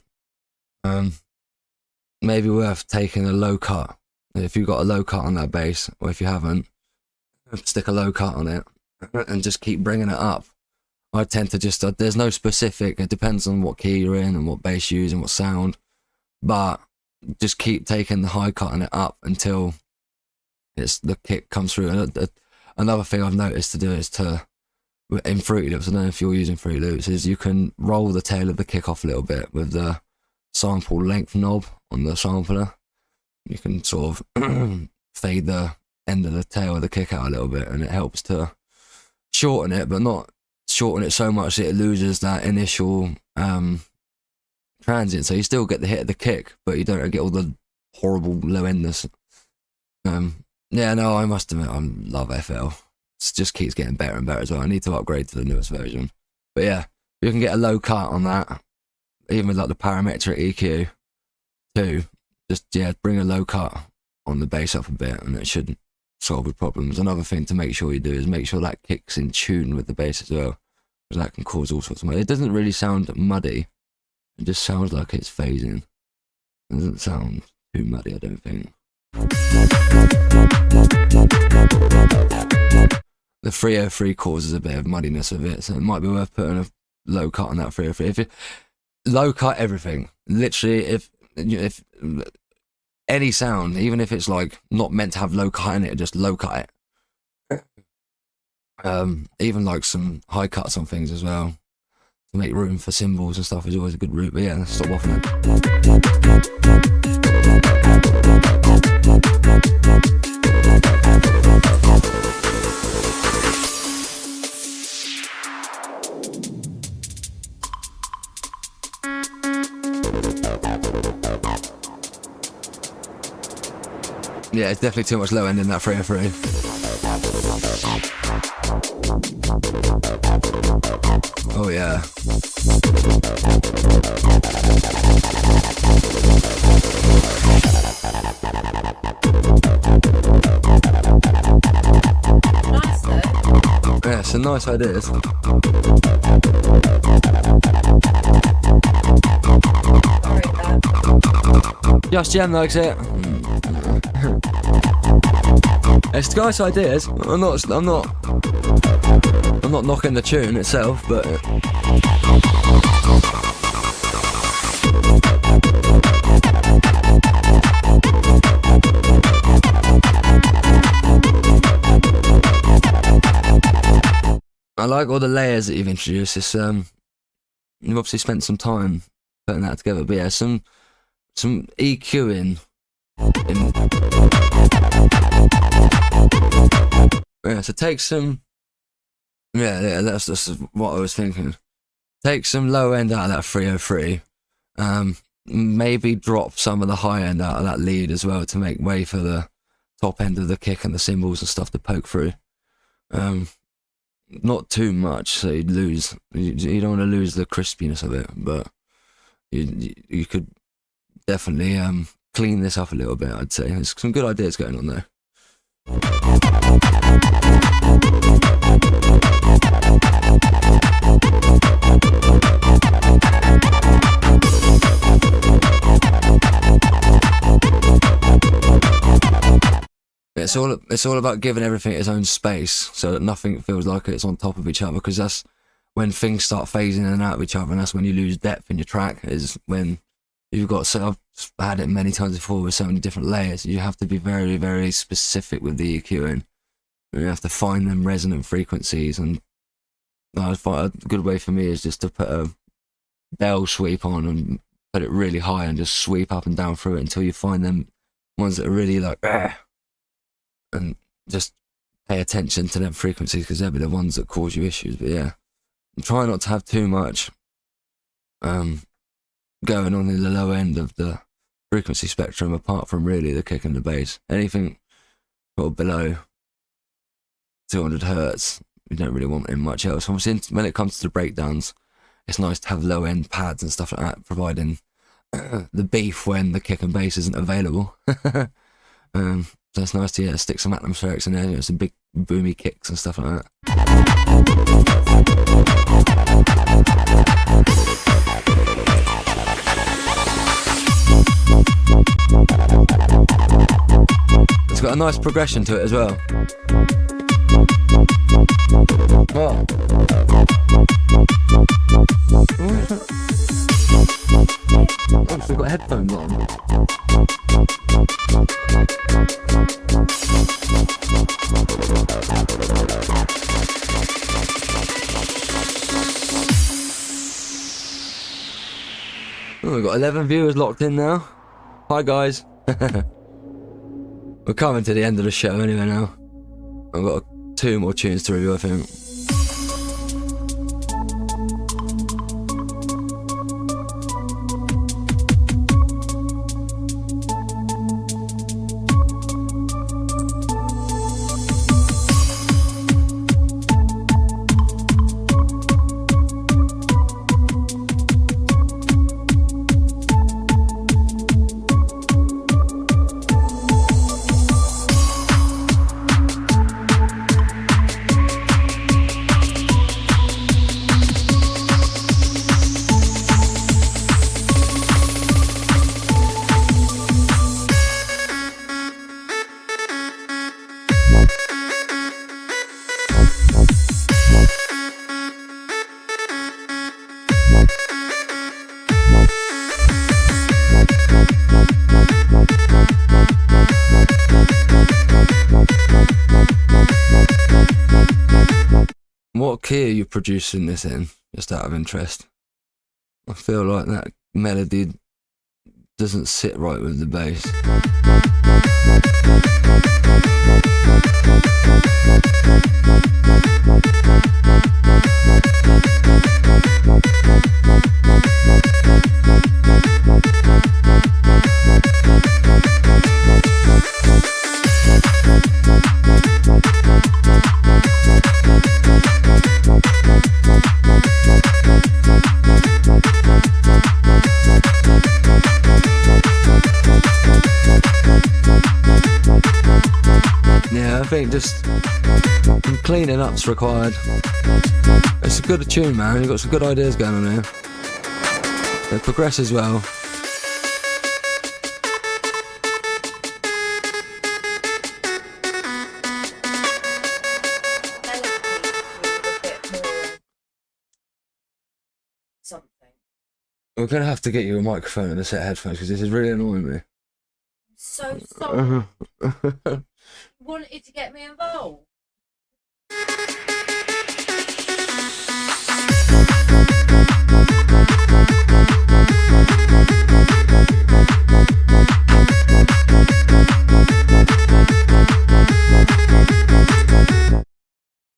it. Maybe worth taking a low cut. If you've got a low cut on that bass, or if you haven't, stick a low cut on it and just keep bringing it up. I tend to just, there's no specific, it depends on what key you're in and what bass you use and what sound, but just keep taking the high cut on it up until the kick comes through. And another thing I've noticed to do is in Fruity Loops, I don't know if you're using Fruity Loops, is you can roll the tail of the kick off a little bit with the sample length knob on the sampler. You can sort of fade the end of the tail of the kick out a little bit, and it helps to shorten it, but not shorten it so much that it loses that initial transient. So you still get the hit of the kick, but you don't get all the horrible low endness. Yeah, no, I must admit, I love FL. It just keeps getting better and better as well. I need to upgrade to the newest version. But yeah, you can get a low cut on that, even with like the parametric EQ too. Just, yeah, bring a low cut on the bass up a bit and it shouldn't solve the problems. Another thing to make sure you do is make sure that kick's in tune with the bass as well, because that can cause all sorts of muddy. It doesn't really sound muddy, it just sounds like it's phasing. It doesn't sound too muddy, I don't think. The 303 causes a bit of muddiness of it, so it might be worth putting a low cut on that 303. If you low cut everything, literally, if any sound, even if it's like not meant to have low cut in it, just low cut it. Even like some high cuts on things as well, to make room for cymbals and stuff, is always a good route. But yeah, let's stop waffling it. Yeah, it's definitely too much low end in that 303. Oh yeah. Nice though. Yeah, some nice ideas. Sorry, Dan. Just Jem likes it. It's nice ideas. I'm not knocking the tune itself, but I like all the layers that you've introduced. It's you've obviously spent some time putting that together. But yeah, some EQing. Yeah, so take some. Yeah, that's what I was thinking. Take some low end out of that 303. Maybe drop some of the high end out of that lead as well to make way for the top end of the kick and the cymbals and stuff to poke through. Not too much, so you don't want to lose the crispiness of it, but you could definitely clean this up a little bit, I'd say. There's some good ideas going on there. It's all about giving everything its own space so that nothing feels like it's on top of each other, because that's when things start phasing in and out of each other, and that's when you lose depth in your track, is when you've got, so I've had it many times before with so many different layers. You have to be very, very specific with the EQing. You have to find them resonant frequencies, and I find a good way for me is just to put a bell sweep on and put it really high and just sweep up and down through it until you find them ones that are really like, and just pay attention to them frequencies, because they'll be the ones that cause you issues. But yeah, try not to have too much going on in the low end of the frequency spectrum, apart from really the kick and the bass. Anything sort of below 200 hertz. You don't really want in much else. Obviously, when it comes to the breakdowns, it's nice to have low end pads and stuff like that, providing the beef when the kick and bass isn't available. So it's nice to stick some atmospherics in there, some big boomy kicks and stuff like that. It's got a nice progression to it as well. Oh. Oh, so we've got headphones on. Oh, we've got 11 viewers locked in now. Hi guys. We're coming to the end of the show anyway now. I've got 2 more tunes to review, I think. What key are you producing this in, just out of interest? I feel like that melody doesn't sit right with the bass. Yeah, I think just some cleaning up's required. It's a good tune, man. You've got some good ideas going on here. It progresses well. Something. We're gonna have to get you a microphone and a set of headphones because this is really annoying me. So sorry. You wanted to get me involved.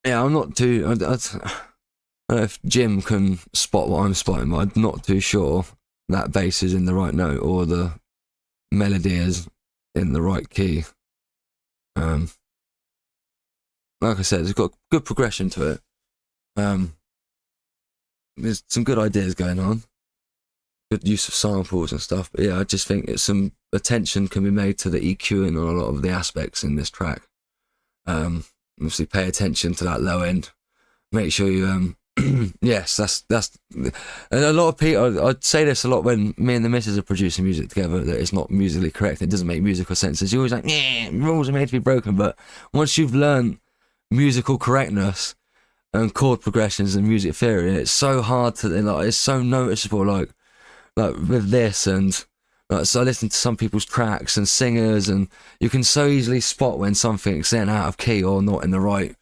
Yeah, I'm not too. I don't know if Jim can spot what I'm spotting, but I'm not too sure that bass is in the right note or the melody is in the right key. Like I said, it's got good progression to it. There's some good ideas going on, good use of samples and stuff. But yeah, I just think it's some attention can be made to the EQing on a lot of the aspects in this track. Obviously, pay attention to that low end. Make sure you yes, that's and a lot of people. I'd say this a lot when me and the missus are producing music together, that it's not musically correct. It doesn't make musical sense. You're always like, yeah, rules are made to be broken. But once you've learned musical correctness and chord progressions and music theory, it's so hard to like. It's so noticeable. Like with this and. Like, so I listen to some people's tracks and singers, and you can so easily spot when something's then out of key or not in the right.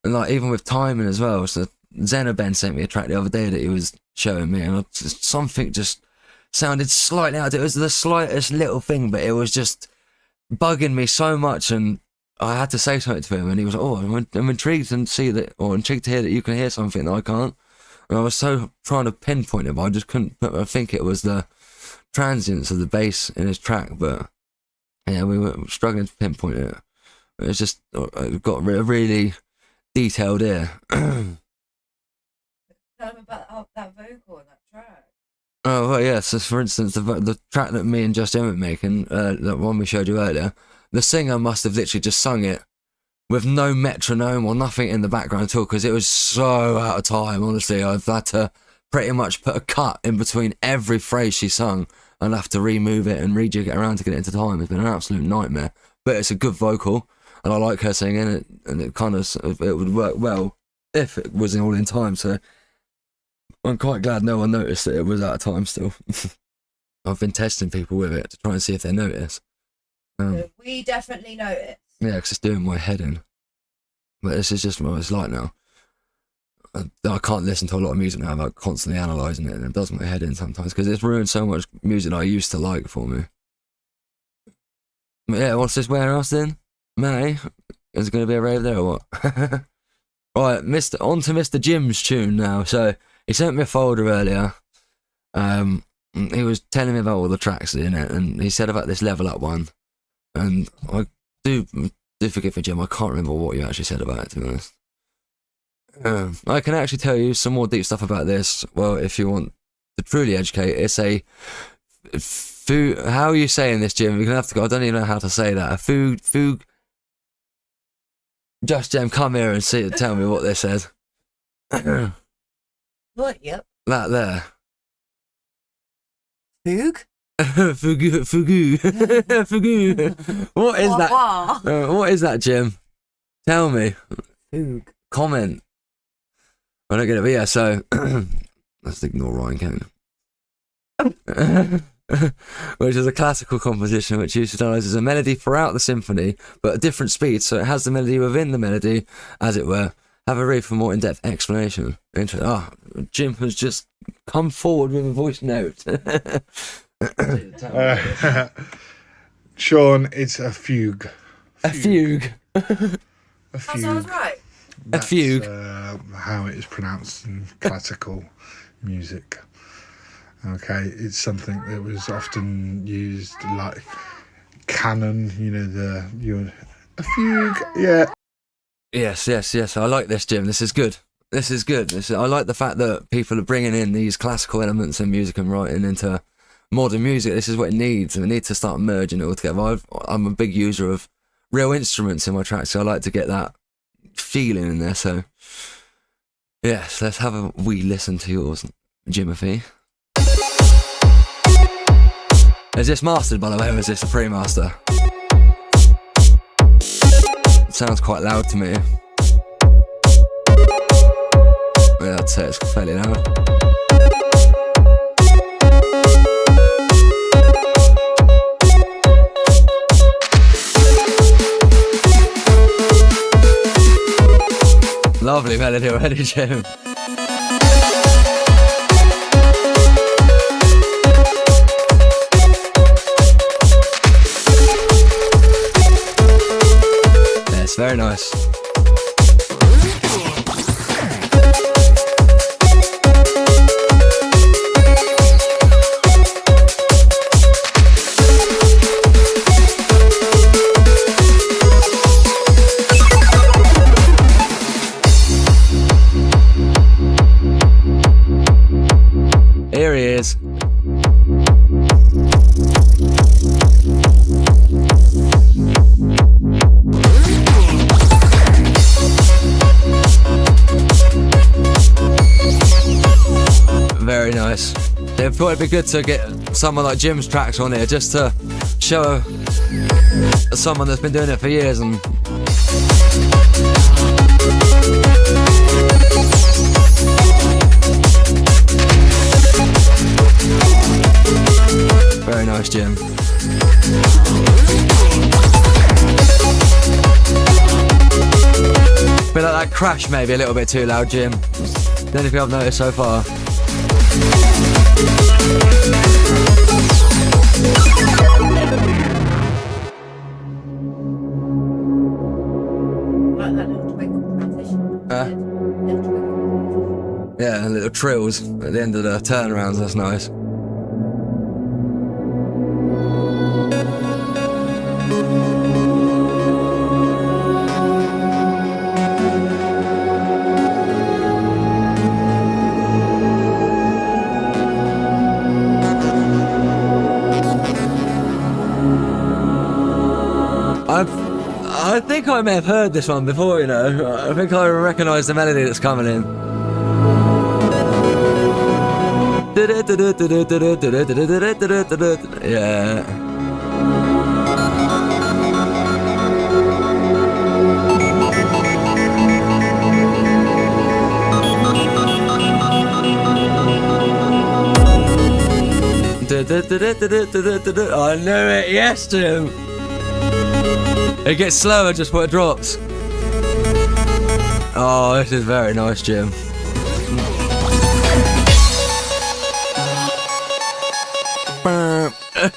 And like even with timing as well. So Xenoben sent me a track the other day that he was showing me, and something just sounded slightly out. It was the slightest little thing, but it was just bugging me so much, and I had to say something to him, and he was like, "Oh, I'm intrigued and see that, or intrigued to hear that you can hear something that I can't." And I was so trying to pinpoint it, but I just couldn't. I think it was the transients of the bass in his track, but yeah, we were struggling to pinpoint it. It's just it got a really detailed ear. Tell them about that vocal and that track. Oh, well, yeah. So, for instance, the track that me and Just Jim were making, the one we showed you earlier, the singer must have literally just sung it with no metronome or nothing in the background at all, because it was so out of time, honestly. I've had to pretty much put a cut in between every phrase she sung and have to remove it and rejig it around to get it into time. It's been an absolute nightmare. But it's a good vocal, and I like her singing it, and it kind of, it would work well if it was all in time, so I'm quite glad no one noticed that it was out of time still. I've been testing people with it to try and see if they notice. We definitely noticed. Yeah, because it's doing my head in. But this is just what it's like now. I can't listen to a lot of music now without constantly analysing it, and it does my head in sometimes, because it's ruined so much music that I used to like for me. But yeah, what's this warehouse then? May? Is it going to be a rave there or what? Right, on to Mr. Jim's tune now. So, he sent me a folder earlier. He was telling me about all the tracks in it, and he said about this Level Up one. And I do forgive me, Jim, I can't remember what you actually said about it, to be honest. I can actually tell you some more deep stuff about this. Well, if you want to truly educate, it's a how are you saying this, Jim? You're gonna have to go. I don't even know how to say that. A food. Just Jim, come here and tell me what this says. What? Yep. That there. Foog? Fugu. Fugu. What is that? What is that, Jim? Tell me. Foog. Comment. I don't get it, but yeah, so let's ignore Ryan, can't we? Which is a classical composition which utilises a melody throughout the symphony, but at different speeds, so it has the melody within the melody, as it were. Have a read for more in-depth explanation. Jim has just come forward with a voice note. Shaun, it's a fugue. A fugue. A That fugue. sounds right. A fugue. How it is pronounced in classical music. Okay, it's something that was often used like canon. You know, a fugue. Yeah. Yes. I like this, Jim. This is good. I like the fact that people are bringing in these classical elements in music and writing into modern music. This is what it needs, and we need to start merging it all together. I'm a big user of real instruments in my tracks, so I like to get that feeling in there. So, yes, let's have a wee listen to yours, Jimothy. Is this mastered, by the way, or is this a pre-master? It sounds quite loud to me. Yeah, I'd say it's fairly loud. Lovely melody already, Jim. Yes, very nice. Here he is. Very nice. It thought it'd be good to get someone like Jim's tracks on here, just to show someone that's been doing it for years. And very nice, Jim. Bit like that crash, maybe a little bit too loud, Jim. The only thing I've noticed so far. Like that little twinkle transition. Little twinkle. Yeah, little trills at the end of the turnarounds, that's nice. I think I may have heard this one before, you know. I think I recognise the melody that's coming in. Yeah. I knew it, yes, Jim. It gets slower just before it drops. Oh, this is very nice, Jim.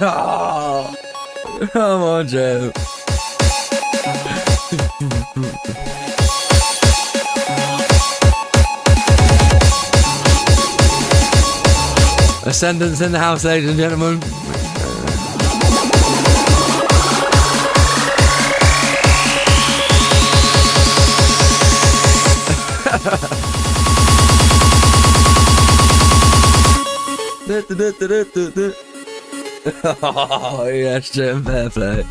Oh, come on, Jim. Ascendance in the house, ladies and gentlemen. Oh, yes, Jim, fair play.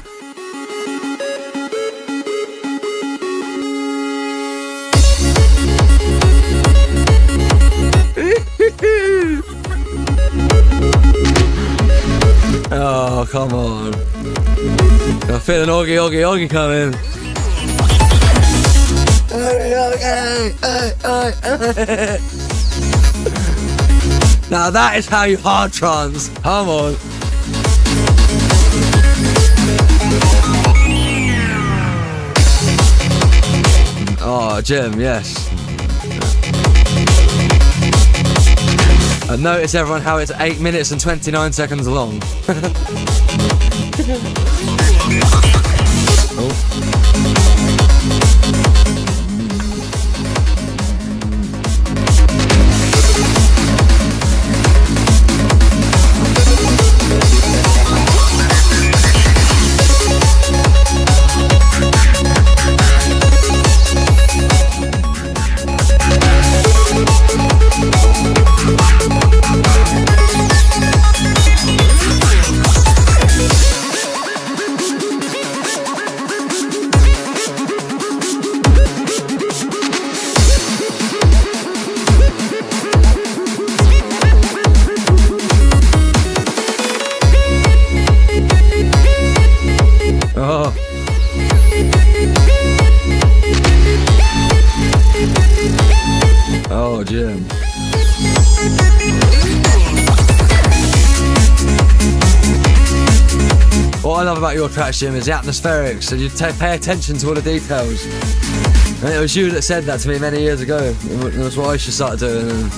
Oh, come on. I feel an Augie coming. Now that is how you hard trance. Come on. Oh, Jim, yes. And notice everyone how it's 8 minutes and 29 seconds long. Oh. Oh, Jim. What I love about your tracks, Jim, is the atmospherics, so you pay attention to all the details. And it was you that said that to me many years ago. That's what I should start doing.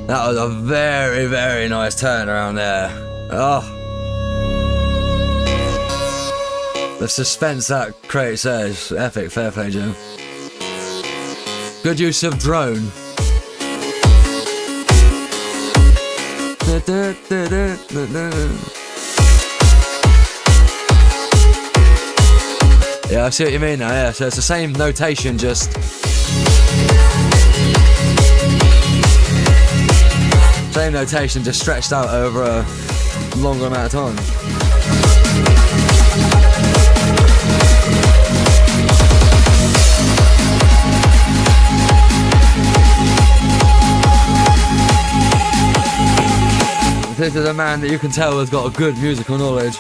That was a very, very nice turn around there. Oh. The suspense that crate says, epic, fair play, Jim. Good use of drone. Yeah, I see what you mean now, yeah. So it's the same notation, just... Same notation, just stretched out over a longer amount of time. This is a man that you can tell has got a good musical knowledge.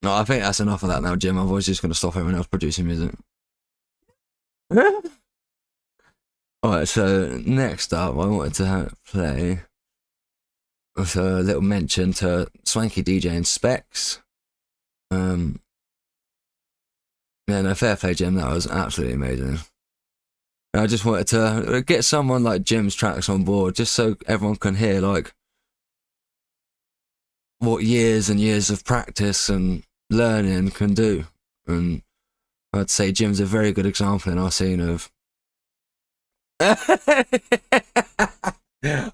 No, I think that's enough of that now, Jim. Otherwise, just going to stop everyone else producing music. Alright, so next up, I wanted to play with a little mention to Swanky DJ and Specs. Yeah, no, fair play, Jim. That was absolutely amazing. And I just wanted to get someone like Jim's tracks on board, just so everyone can hear like what years and years of practice and learning can do. And I'd say Jim's a very good example in our scene of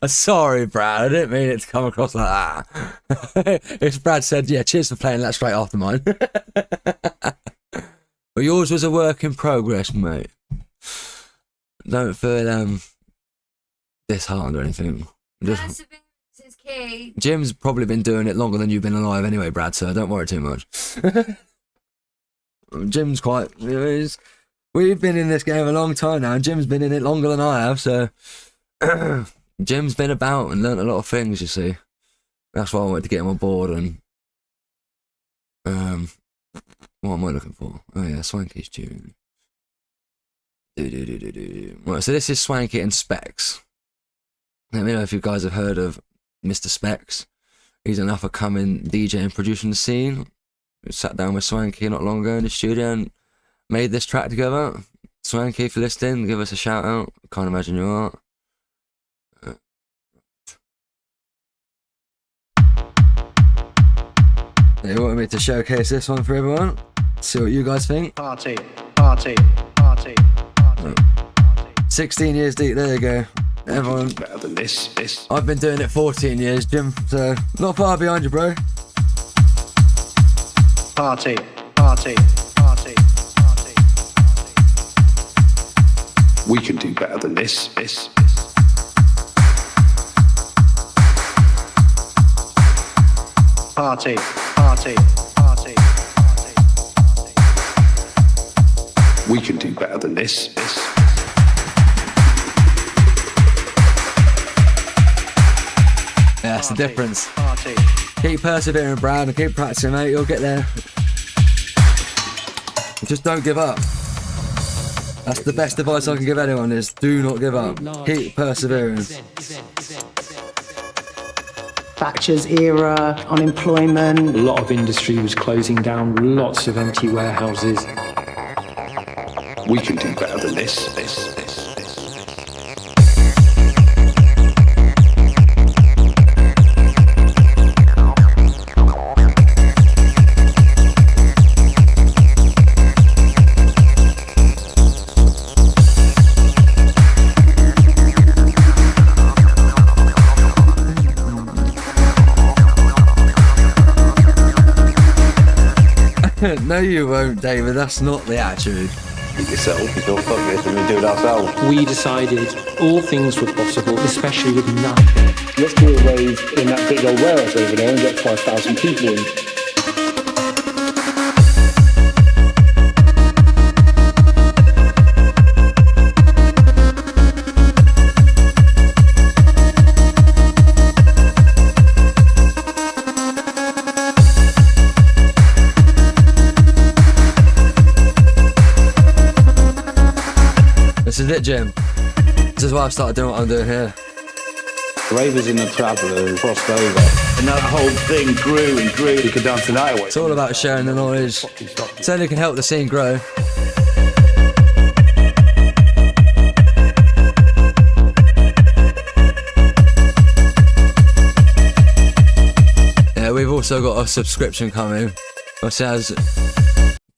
Sorry, Brad. I didn't mean it to come across like that. If Brad said, yeah, cheers for playing that straight after mine. But yours was a work in progress, mate. Don't feel disheartened or anything. Perseverance is key. Jim's probably been doing it longer than you've been alive anyway, Brad, so don't worry too much. Jim's quite... we've been in this game a long time now, and Jim's been in it longer than I have, so... Jim's been about and learnt a lot of things, you see. That's why I wanted to get him on board, and... what am I looking for? Oh yeah, Swanky's tune. Right, so this is Swanky and Specs. Let me know if you guys have heard of Mr. Specs. He's an up-and-coming DJ and producer in the scene. We sat down with Swanky not long ago in the studio and made this track together. Swanky, if you're listening, give us a shout out. Can't imagine you are. They wanted me to showcase this one for everyone. See what you guys think. Party, party, party, party. 16 years deep, there you go. Everyone. Better than this. I've been doing it 14 years, Jim, so not far behind you, bro. Party, party, party, party. We can do better than this. Party, party, party, party. We can do better than this. Yeah, that's the difference. Party. Keep persevering, Brad, and keep practicing, mate. You'll get there. Just don't give up. That's the best advice I can give anyone, is do not give up. Keep persevering. Thatcher's era, unemployment. A lot of industry was closing down, lots of empty warehouses. We can do better than this. No, you won't, David. That's not the attitude. Yourself, you don't fuck this, and we do it ourselves. We decided all things were possible, especially with nothing. Let's do a rave in that big old warehouse over there and get 5,000 people in. This is it, Jim. This is why I've started doing what I'm doing here. Ravers in the traveller crossed over, and that whole thing grew and grew. We could dance the night away. It's all about sharing the knowledge. It only can help the scene grow. Yeah, we've also got a subscription coming. As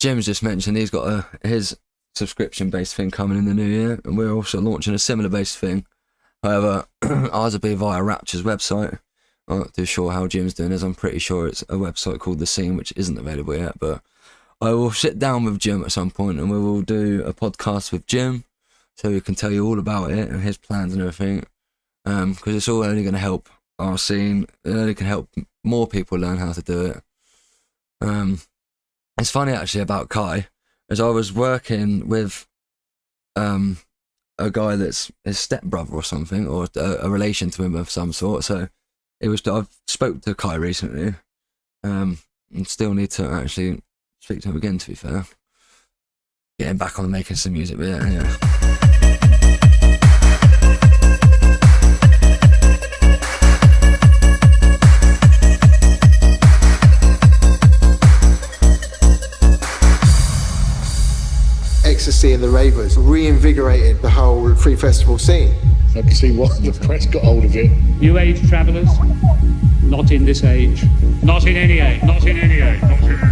Jim's just mentioned, he's got his subscription-based thing coming in the new year, and we're also launching a similar-based thing. However, ours will be via Rapture's website. I'm not too sure how Jim's doing this. I'm pretty sure it's a website called The Scene, which isn't available yet, but I will sit down with Jim at some point and we will do a podcast with Jim so he can tell you all about it and his plans and everything, because it's all only going to help our scene. It only can help more people learn how to do it. It's funny actually about Kai, as I was working with a guy that's his stepbrother or something, or a relation to him of some sort. So I've spoke to Kai recently, and still need to actually speak to him again, to be fair. Getting back on making some music, but yeah. Ecstasy and the Ravers reinvigorated the whole free festival scene. I can see what the press got hold of it. New age travellers, not in this age, not in any age, not in any age.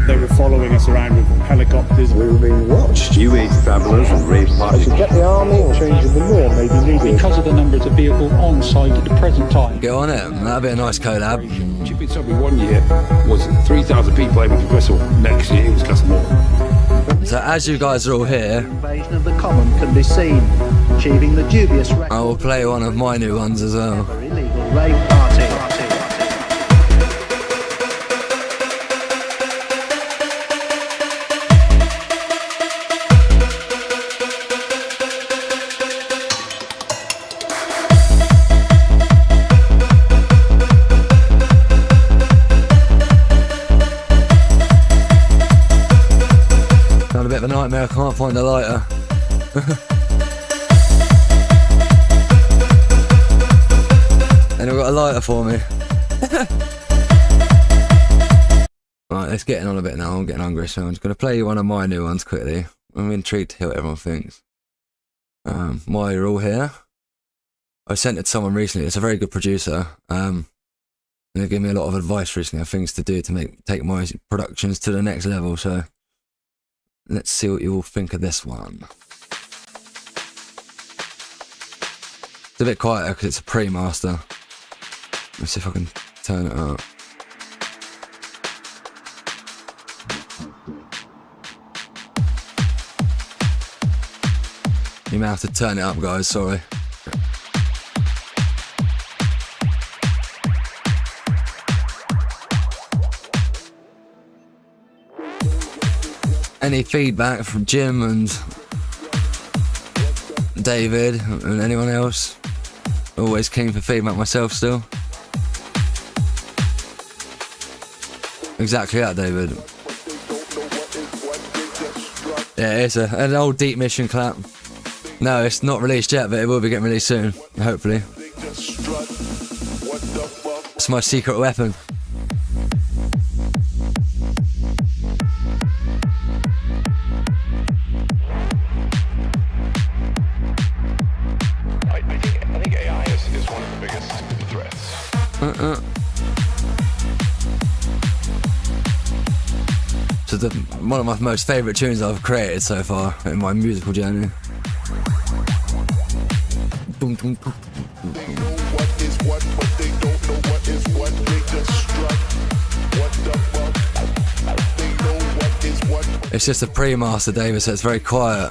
They were following us around with helicopters. We were being watched. New age travellers and rave parties. Get the army or changing the law maybe needed. Because of the numbers of vehicles on site at the present time. Get on it. That'd be a nice collab. Chipping something one year was 3,000 people able to whistle. Next year it was just more. So as you guys are all here, Invasion of the common can be seen, achieving the dubious record I will play one of my new ones as well. for illegal rave party. Found a bit of a nightmare, I can't find a lighter. Anyone got a lighter for me? Right, let's get on a bit now. I'm getting hungry, so I'm just going to play you one of my new ones quickly. I'm intrigued to hear what everyone thinks. While you're all here, I sent it to someone recently. It's a very good producer. And they gave me a lot of advice recently of things to do to take my productions to the next level. So let's see what you all think of this one. It's a bit quieter because it's a pre-master. Let's see if I can turn it up. You may have to turn it up, guys, sorry. Any feedback from Jim and David and anyone else? Always keen for feedback myself still. Exactly that, David. Yeah, it's an old Deep Mission clap. No, it's not released yet, but it will be getting released soon, hopefully. It's my secret weapon. I think AI is one of the biggest threats. So one of my most favourite tunes I've created so far in my musical journey. Boom, boom, boom. It's just a pre-master, David, so it's very quiet.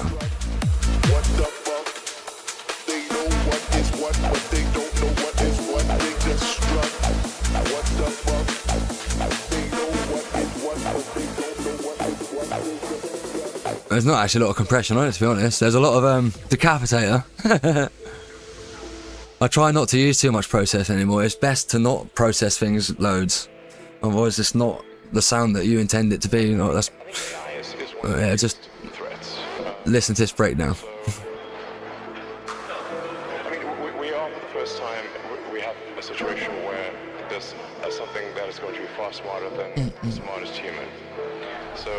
There's not actually a lot of compression on it, to be honest. There's a lot of decapitator. I try not to use too much process anymore. It's best to not process things loads. Otherwise it's not the sound that you intend it to be. You know, that's, yeah, just listen to this breakdown. I mean, we are for the first time, we have a situation where there's something that is going to be far smarter than the smartest human. So,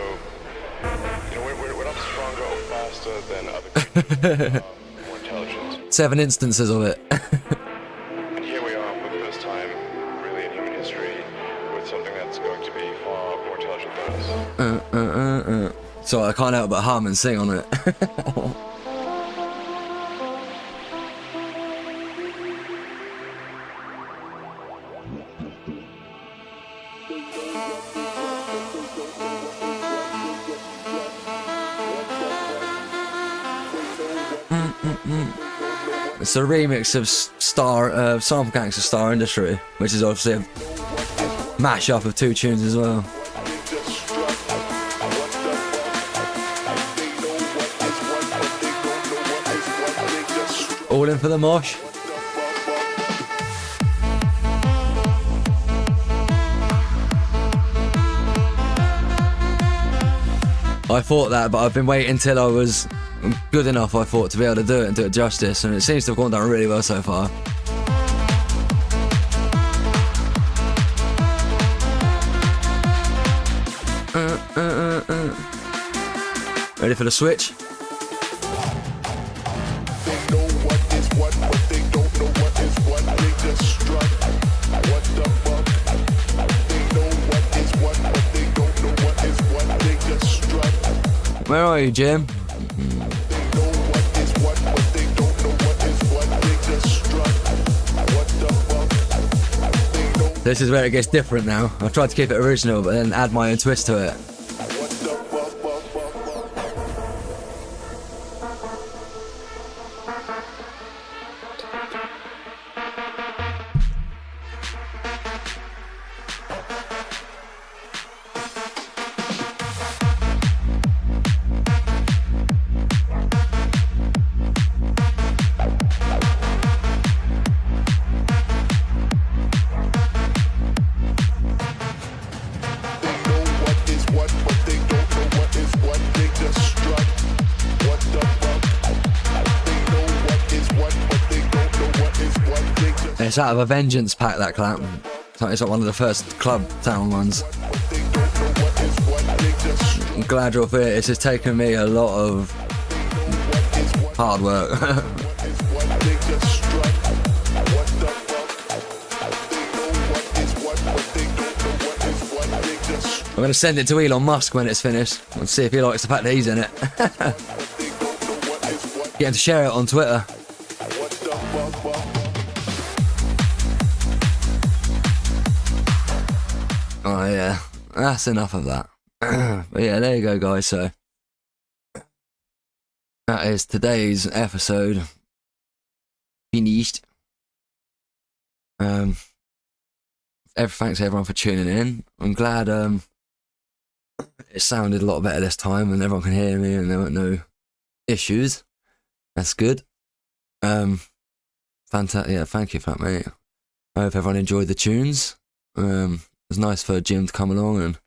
you know, we're not stronger or faster than other creatures, more intelligent. 7 instances of it. And here we are for the first time, really in human history, with something that's going to be far more intelligent than us. So I can't help but hum and sing on it. It's a remix of Sample Gangster Star Industry, which is obviously a mash-up of 2 tunes as well. All in for the mosh. I thought that, but I've been waiting till I was good enough, I thought, to be able to do it and do it justice, and it seems to have gone down really well so far. Ready for the switch? They know what is what, but they don't Where are you, Jim? This is where it gets different now. I've tried to keep it original, but then add my own twist to it. It's out of a Vengeance pack, that clap. It's like one of the first Club Town ones. I'm glad you're here. It's just taken me a lot of hard work. I'm going to send it to Elon Musk when it's finished and see if he likes the fact that he's in it. Get him to share it on Twitter. Oh yeah, that's enough of that. But yeah, there you go, guys. So that is today's episode finished. Thanks everyone for tuning in. I'm glad it sounded a lot better this time and everyone can hear me and there weren't no issues. That's good. Fantastic. Yeah, thank you for that, mate. I hope everyone enjoyed the tunes. It was nice for Jim to come along, and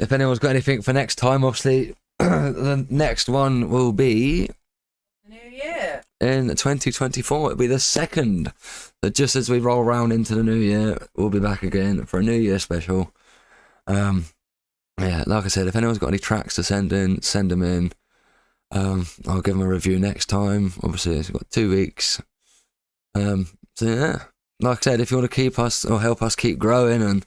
if anyone's got anything for next time, obviously the next one will be New Year in 2024. It'll be the 2nd. So just as we roll around into the new year, we'll be back again for a New Year special. Yeah, like I said, if anyone's got any tracks to send in, send them in. I'll give them a review next time. Obviously, it's got 2 weeks. So yeah. Like I said, if you want to keep us or help us keep growing and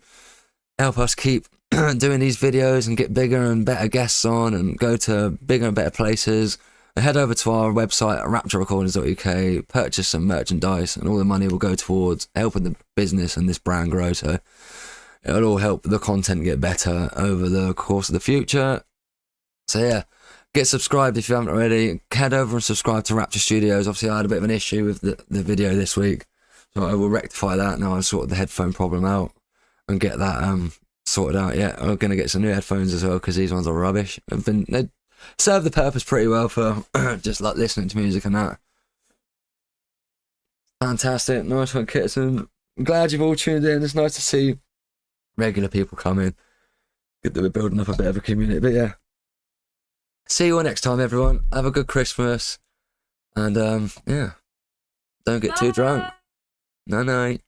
help us keep doing these videos and get bigger and better guests on and go to bigger and better places, head over to our website at rapturerecordings.uk, purchase some merchandise, and all the money will go towards helping the business and this brand grow. So it'll all help the content get better over the course of the future. So yeah, get subscribed if you haven't already. Head over and subscribe to Rapture Studios. Obviously, I had a bit of an issue with the video this week. So I will rectify that. Now I've sorted the headphone problem out and get that sorted out. Yeah, I'm going to get some new headphones as well because these ones are rubbish. They serve the purpose pretty well for just like listening to music and that. Fantastic. Nice one, Kitson. I'm glad you've all tuned in. It's nice to see regular people come in. Good that we're building up a bit of a community. But yeah, see you all next time, everyone. Have a good Christmas. And yeah, don't get too drunk. Night night.